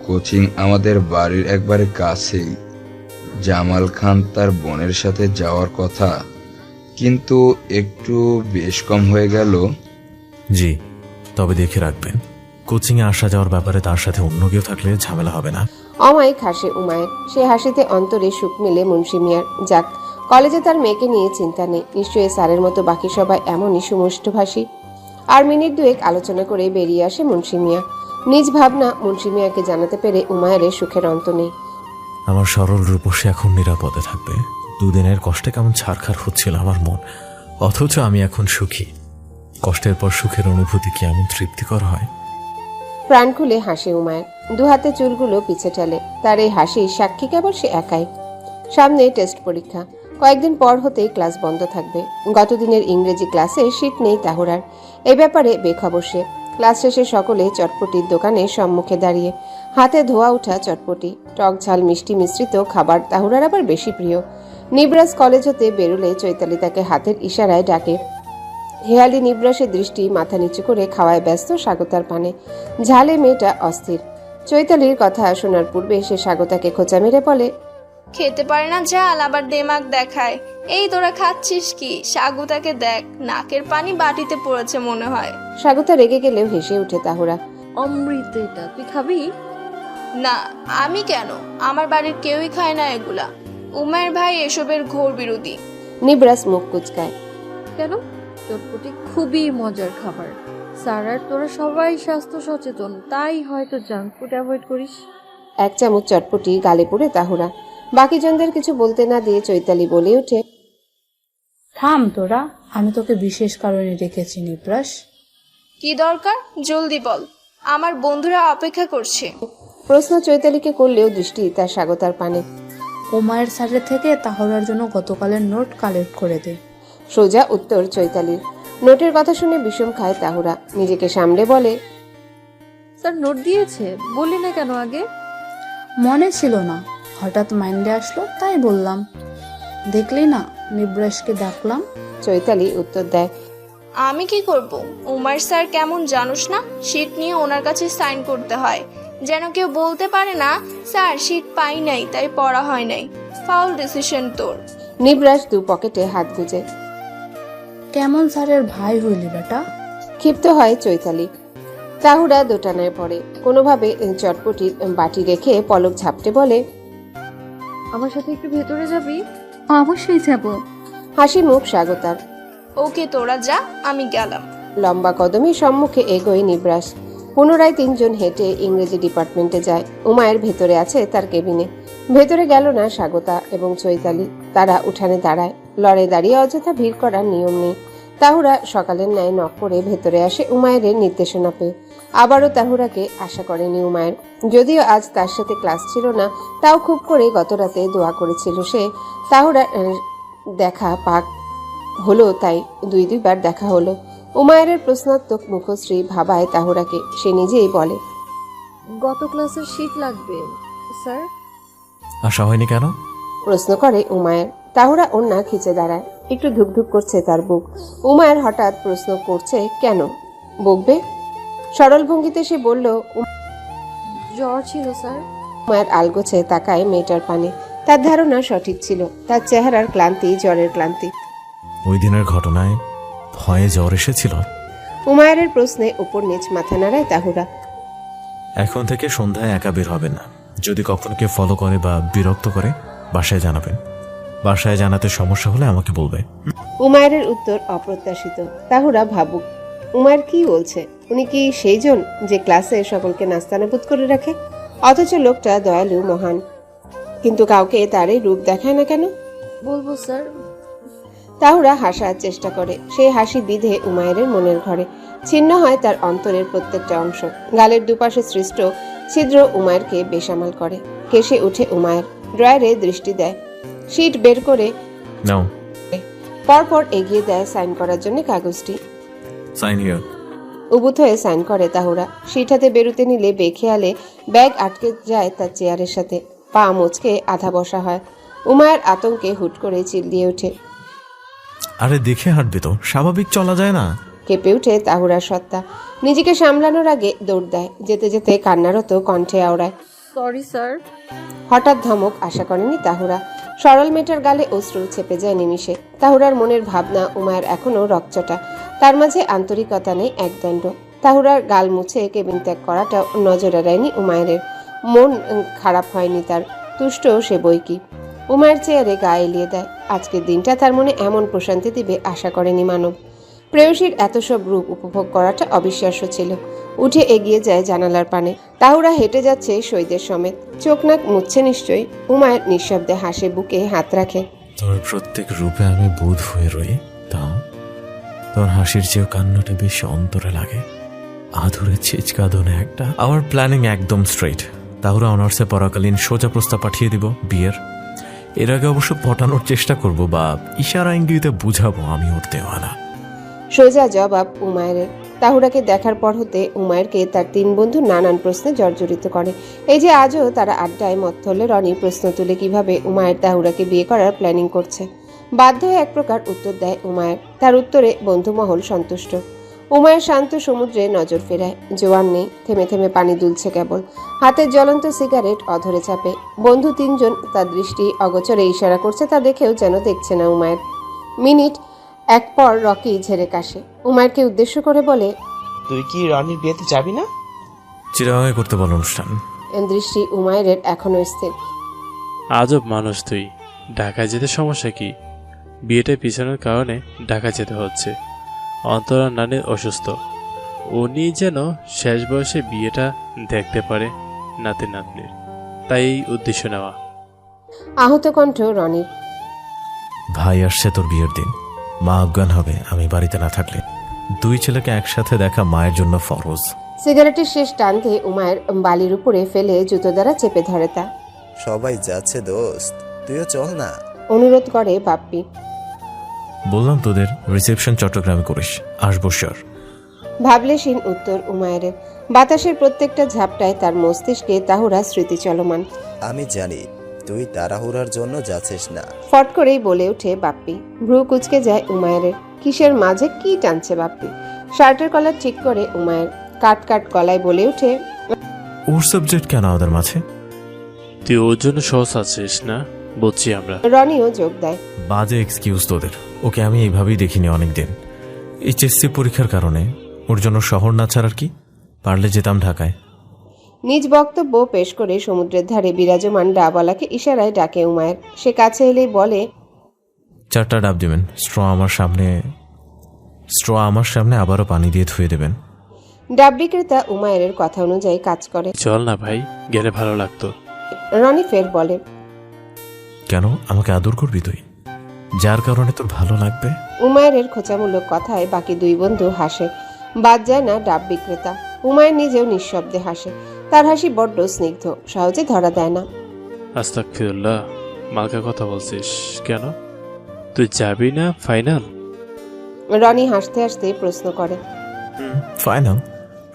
কোচিং আমাদের বাড়ির একবারে কাছেই। জামাল খান তার বোনের সাথে যাওয়ার কথা, কিন্তু একটু বেশ কম হয়ে গেল। জি, তবে দেখে রাখবেন, কোচিংয়ে আসা যাওয়ার ব্যাপারে তার সাথে অন্য কেউ থাকলে ঝামেলা হবে না। অমায়িক হাসে উমায়ের। সে হাসিতে অন্তরে সুখ মিলে মুন্সি মিয়ার। যাক, কলেজে তার মেয়েকে নিয়ে চিন্তা নেই। নিশ্চয়ই স্যারের মতো বাকি সবাই এমনই সুমুষ্টভাষী। আর মিনিট দুয়েক আলোচনা করে বেরিয়ে আসে মুন্সি মিয়া। নিজ ভাবনা মুন্সি মিয়াকে জানাতে পেরে উমায়ের সুখের অন্ত নেই। আমার সরল রূপসী এখন নিরাপদে থাকবে। দুদিনের কষ্টে কেমন ছারখার হচ্ছিল আমার মন, অথচ আমি এখন সুখী। কষ্টের পর সুখের অনুভূতি কি এমন তৃপ্তিকর হয়? প্রাণ খুলে হাসে উমায়ের। দু হাতে চুলগুলো পিছে ঠেলে। তার এই হাসি সাক্ষী কেবল সে একাই। সামনে টেস্ট পরীক্ষা। কয়েকদিন পর হতেই ক্লাস বন্ধ থাকবে। গতদিনের ইংরেজি ক্লাসে শীট নেই তাহুরার। এ ব্যাপারে বেখবর সে। ক্লাস শেষে সকলে চটপটির দোকানে সম্মুখে দাঁড়িয়ে। হাতে ধোয়া ওঠা চটপটি, টক ঝাল মিষ্টি মিশ্রিত খাবার তাহুরার আবার বেশি প্রিয়। নিবরাজ কলেজ হতে বেরোলে চৈতালি তাকে হাতের ইশারায় ডাকে। হেয়ালি নিবরাসের দৃষ্টি মাথা নিচু করে খাওয়ায় ব্যস্ত স্বাগতার পানে। ঝালে মেয়েটা অস্থির। চৈতালির কথা শোনার পূর্বে সে স্বাগতাকে খোঁচা মেরে বলে, খেতে পারে না ঝাল, আবার দেমাগ দেখায়। এই তোরা খাচ্ছিস কি? স্বাগতাকে দেখ, নাকের পানি বাটিতে পড়েছে মনে হয়। স্বাগতা রেগে গেলেও হেসে উঠে তাহুরা। অমৃত এটা, তুই খাবি? না, আমি কেন? আমার বাড়ির কেউই খায় না এগুলা। উমায়ের ভাই এসবের ঘোর বিরোধী। নিবরাস মুখ কুচকায়। কেন? চটপটি খুবই মজার খাবার। স্যার আর তোরা সবাই স্বাস্থ্য সচেতন, তাই হয়তো জাঙ্ক ফুড অ্যাভয়েড করিস। এক চামচ চটপটি গালে পড়ে তাহুরা। বাকি জনদের কিছু বলতে না দিয়ে চৈতালি বলে ওঠে, থাম তোরা, আমি তোকে বিশেষ কারণে রেখেছি নিবরাস। কি দরকার? জলদি বল, আমার বন্ধুরা অপেক্ষা করছে। প্রশ্ন চৈতালিকে করলেও দৃষ্টি তার স্বাগতার পানে। ওমায়ের স্যারের থেকে তাহুরার জন্য গতকালের নোট কালেক্ট করে দে। সোজা উত্তর চৈতালির। নোটের কথা শুনে বিষম খায় তাহুরা। নিজেকে সামলে বলে, স্যার নোট দিয়েছে, বললি না কেন আগে? মনে ছিল না, হঠাৎ মাইন্ডে আসলো তাই বললাম। দেখলি না, নিবরাসকে ডাকলাম। চৈতালি উত্তর দেয়, আমি কি করব? উমার স্যার কেমন জানোস না? শীট নিয়ে ওনার কাছে সাইন করতে হয়, যেন কেউ বলতে পারে না স্যার শীট পাই নাই তাই পড়া হয় নাই। ফাউল ডিসিশন তোর। নিবরাস দু পকেটে হাত গুজে। কেমন স্যারের ভাই হইলি বেটা? ক্ষিপ্ত হয় চৈতালি। তাহুরা দোটানায় পড়ে। কোনোভাবে চটপটির বাটি রেখে পলক ঝাপটে বলে, আমার সাথে একটু ভেতরে যাবি? অবশ্যই যাব। হাসি মুখ স্বাগতার। ওকে তোরা যা, আমি গেলাম। লম্বা কদমে সম্মুখে এগোয় নিবরাস। পুনরায় তিনজন হেঁটে ইংরেজি ডিপার্টমেন্টে যায়। উমায়ের ভেতরে আছে তার কেবিনে। ভেতরে গেল না স্বাগতা এবং চৈতালি। তারা উঠানে দাঁড়ায়। লড়ে দাঁড়িয়ে অযথা ভিড় করার নিয়ম নেই। তাহুরা সকালের ন্যায় নক করে ভেতরে আসে উমায়ের নির্দেশনা পেয়ে। আবারও তাহুরাকে আশা করেনি উমায়ের। যদিও আজ তার সাথে ক্লাস ছিল না, তাও খুব করে গত রাতে দোয়া করেছিল সে। তাহুরা দেখা পাক হলো, তাই দুইবার দেখা হলো। উমায়ের প্রশ্নাত্মক মুখশ্রী ভাবায় তাহুরাকে। সে নিজেই বলে, গত ক্লাসের শীট লাগবে স্যার। আশা হয়নি কেন? প্রশ্ন করে উমায়ের। তাহুরা ওন্না খিচে দাঁড়ায়। একটু ধুকধুক করছে তার বুক। উমায়ের হঠাৎ প্রশ্ন করছে কেন বকবে। সরল ভঙ্গিতে সে বলল, জ্বর ছিল স্যার। উমায়ের আলগোছে তাকায় মেয়েটার পানে। তার ধারণা সঠিক ছিল। তার চেহারার ক্লান্তি জ্বরের ক্লান্তি। ওই দিনের ঘটনায় ভয়ে জ্বর এসেছিল। উমায়ের প্রশ্নে উপর নিচ মাথা নাড়ায় তাহুরা। এখন থেকে সন্ধ্যায় একা বের হবেন না। যদি কখনো কেউ ফলো করে বা বিরক্ত করে বাসায় জানাবেন। বাসায় জানাতে সমস্যা হলে আমাকে বলবে। উমায়ের উত্তর অপ্রত্যাশিত। তাহুরা ভাবুক, উমায়ের কি বলছে? উনি কি সেই জন যে ক্লাসে সকলকে নাস্তানাবুদ করে রাখে? অথচ লোকটা দয়ালু মহান, কিন্তু কাউকে তার এই রূপ দেখায় না কেন? বলবো স্যার। তাহুরা হাসার চেষ্টা করে। সেই হাসি বিধে উমায়ের মনের ঘরে। ছিন্ন হয় তার অন্তরের প্রত্যেকটা অংশ। গালের দুপাশে সৃষ্ট ছিদ্র উমায়েরকে বেসামাল করে। কেসে উঠে উমায়ের। ড্রয়ারে দৃষ্টি দেয়। শীট বের করে নাও। পরপর এগিয়ে দেয় সাইন করার জন্য কাগজটি। Sign here. উবুত হয়ে সাইন করে তাহুরা। শীট হাতে বেরুতে নিলে বেখেয়ালে ব্যাগ আটকে যায় তার চেয়ারের সাথে। পা মুচকে আধা বসা হয়। উমায়ের আতঙ্কে হুট করে চিল্লিয়ে ওঠে, আরে দেখে হাঁটবে তো, স্বাভাবিক চলা যায় না? কেঁপে উঠে তাহুরার সত্তা। নিজেকে সামলানোর আগে দৌড় দেয়, যেতে যেতে কান্নারত কণ্ঠে আওড়ায়। Sorry sir. হঠাৎ ধমক আশা করেনি তাহুরা। সরল মেয়েটার গালে অশ্রু চেপে যায় নিমিষে। তাহুরার মনের ভাবনা উমায়ের এখনো রকচটা, তার মাঝে আন্তরিকতা নেই একদণ্ড। তাহুরার গাল মুছে কেবিন ত্যাগ করাটা নজর এড়ায়নি উমায়ের। মন খারাপ হয়নি তার, তুষ্ট সে বই কি। উমায়ের চেয়ারে গা এলিয়ে দেয়। আজকের দিনটা তার মনে এমন প্রশান্তি দিবে আশা করেনি মানব। প্রেয়সীর এত সব রূপ উপভোগ করাটা অবিশ্বাস্য ছিল। উঠে এগিয়ে যায় জানালার পানে। তাহুরা হেঁটে যাচ্ছে সৈদের সমেত, চোখ নাক মুছছে নিশ্চয়ই। উমায়ের নিঃশব্দে হাসে, বুকে হাত রাখে। তোর প্রত্যেক রূপে আমি বোধ হয়ে রই, তাও তোর হাসির চেয়েও কান্নাটা বেশি অন্তরে লাগে। আধুরে ছিচকাদনে একটা। আমার প্ল্যানিং একদম স্ট্রেট। তাহুরা অনার্সে পড়াকালীন সোজা প্রস্তাব পাঠিয়ে দিব বিয়ের। এর আগে অবশ্য পটানোর চেষ্টা করব বা ইশারা ইঙ্গিতে বুঝাবো আমি ওর দেওয়ানা। সোজা জবাব উমায়ের। তাহুরাকে দেখার পর হতে উমায়েরকে তার 3 বন্ধু নানান প্রশ্নে জর্জরিত করে। এই যে আজও তারা আড্ডায় মত হলে রনি প্রশ্ন তুলে কিভাবে উমায়ের তাহুরাকে বিয়ে করার প্ল্যানিং করছে। বাধ্য হয়ে এক প্রকার উত্তর দেয় উমায়ের। তার উত্তরে বন্ধুমহল সন্তুষ্ট। উমায়ের শান্ত সমুদ্রে নজর ফেরায়। জোয়ার নেই, থেমে থেমে পানি দুলছে কেবল। হাতের জ্বলন্ত সিগারেট অধরে চাপে। বন্ধু 3 জন তার দৃষ্টি অগোচরে ইশারা করছে, তা দেখেও যেন দেখছে না উমায়ের। মিনিট এক পর রকি ঝেড়ে কাশে। উমায়েরকে উদ্দেশ্য করে বলে, তুই কি রনির বিয়েতে যাবি না? চিরাঙে করতে বল অনুষ্ঠান। দৃষ্টি উমায়ের এখনো স্থির। আজব মানুষ তুই। ঢাকায় যেতে সমস্যা কি? বিয়েটা পিছানোর কারণে ঢাকা যেতে হচ্ছে। অন্তরা নানির অসুস্থ, উনি যেন শেষ বয়সে বিয়েটা দেখতে পারে নাতি নাতনির, তাই এই উদ্দেশ্য নেওয়া। আহত কণ্ঠ রনির। ভাই আসছে তোর বিয়ের দিন, মা অজ্ঞান হবে আমি বাড়িতে না থাকলে। 2 ছেলেকে একসাথে দেখা মায়ের জন্য ফরজ। সিগারেটের শেষ টান দিয়ে উমায়ের বালির উপরে ফেলে জুতো দ্বারা চেপে ধরে তা। সবাই যাচ্ছে দোস্ত, তুইও চল না। অনুরোধ করে বাপ্পি। বললাম তোদের রিসেপশন চট্টগ্রামে করিস, আসবো শিওর। ভাবলেশীন উত্তর উমায়ের। বাতাসের প্রত্যেকটা ঝাপটায় তার মস্তিষ্কে তাহুরা স্মৃতি চলমান। আমি জানি তুই তাড়াহুড়ার জন্য যাচ্ছিস না। ফট করেই বলে ওঠে বাপ্পি। ভ্রু কুচকে যায় উমায়ের। কিসের মাঝে কি টানছে বাপ্পি? শার্টের কলার ঠিক করে উমায়ের কাট কাট গলায় বলে ওঠে, ওর সাবজেক্ট কেন আমাদের মাঝে? তুই ওর জন্য সহজ আছিস না, বুঝছি আমরা। রনিও যোগ দেয়। বাজে এক্সকিউজ তোদের। ওকে আমি এইভাবেই দেখিনি অনেকদিন। এইচএসসি পরীক্ষার কারণে ওর জন্য শহর না ছাড়ার কি, পারলে যেতাম ঢাকায়। নিজ বক্তব্য পেশ করে সমুদ্রের ধারে বিরাজমান ডাবওয়ালাকে ইশারায় ডাকে উমায়ের। সে কাছে এলেই বলে, 4টা ডাব দিবেন। স্ট্র আমার সামনে আবারও পানি দিয়ে ধুয়ে দেবেন। ডাব বিক্রেতা উমায়ের কথা অনুযায়ী কাজ করে। চল না ভাই, গেলে ভালো লাগতো। রনি ফের বলে, কেন আমাকে আদর করবি তুই, যার কারণে তোর ভালো লাগবে? উমায়ের খোঁচামূলক কথায় বাকি 2 বন্ধু হাসে। বাদ যায় না ডাব বিক্রেতা। উমায়ের নিজেও নিঃশব্দে হাসে। তার হাসি বড্ড স্নিগ্ধ, সহজে ধরা দেয় না। আস্তাগফিরুল্লাহ, মালকা কথা বলছিস কেন? তুই যাবি না ফাইনাল? রনি হাসতে হাসতে প্রশ্ন করে, ফাইনাল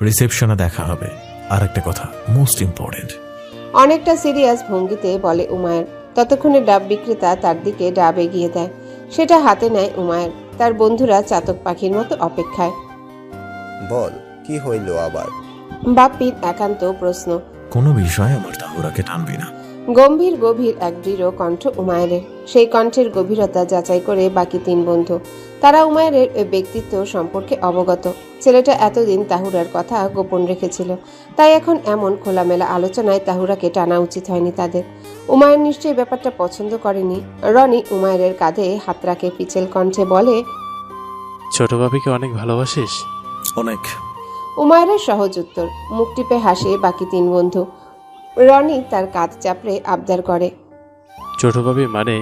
রিসেপশনে দেখা হবে। আর একটা কথা মোস্ট ইম্পর্টেন্ট। অনেকটা সিরিয়াস ভঙ্গিতে বলে উমায়ের। ততক্ষণে ডাব বিক্রেতা তার দিকে ডাব এগিয়ে দেয়। সেটা হাতে নেয় উমায়ের। তার বন্ধুরা চাতক পাখির মতো অপেক্ষায়। বল কি হইল আবার? বাপ্পির একান্ত প্রশ্ন। কোনো বিষয় আমার তাহুরাকে টানবি না। গম্ভীর গভীর এক দৃঢ় কণ্ঠ উমায়ের। সেই কণ্ঠের গভীরতা যাচাই করে বাকি 3 বন্ধু। তারা উমায়ের ব্যক্তিত্ব সম্পর্কে অবগত। ছেলেটা এতদিন তাহুরার কথা গোপন রেখেছিল, তাই এখন এমন খোলামেলা আলোচনায় তাহুরাকে টানা উচিত হয়নি তাদের। উমায়ের নিশ্চয়ই ব্যাপারটা পছন্দ করেনি। রনি উমায়ের কাঁধে হাত রাখে পিচেল কণ্ঠে বলে, ছোট ভাবিকে অনেক ভালোবাসিস? অনেক। উমায়ের সহজ উত্তর। মুখ টিপে হাসে বাকি 3 বন্ধু। রনি তার কাঁধ চাপড়ে আবদার করে, ছোট ভাবি মানে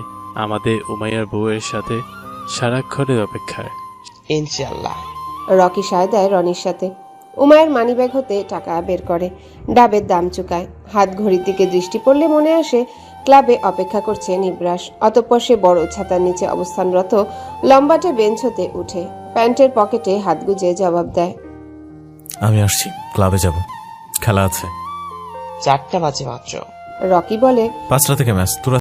আমাদের উমাইয়ার বউয়ের সাথে সারাক্ষণের অপেক্ষায়। ইনশাআল্লাহ। রকি সায় দেয় রনির সাথে। উমায়ের মানিব্যাগ হতে টাকা বের করে, ডাবের দাম চুকায়। হাত ঘড়ির দিকে দৃষ্টি পড়লে মনে আসে ক্লাবে অপেক্ষা করছে নিবরাস। অতঃপর সে বড় ছাতার নিচে অবস্থানরত লম্বাটে বেঞ্চ হতে উঠে প্যান্টের পকেটে হাত গুজে জবাব দেয়, আমি আসছি, ক্লাবে যাব, খেলা আছে। 4টা বাজে মাত্র। রকি বলে, 5টা থেকে ম্যাচ। তোরা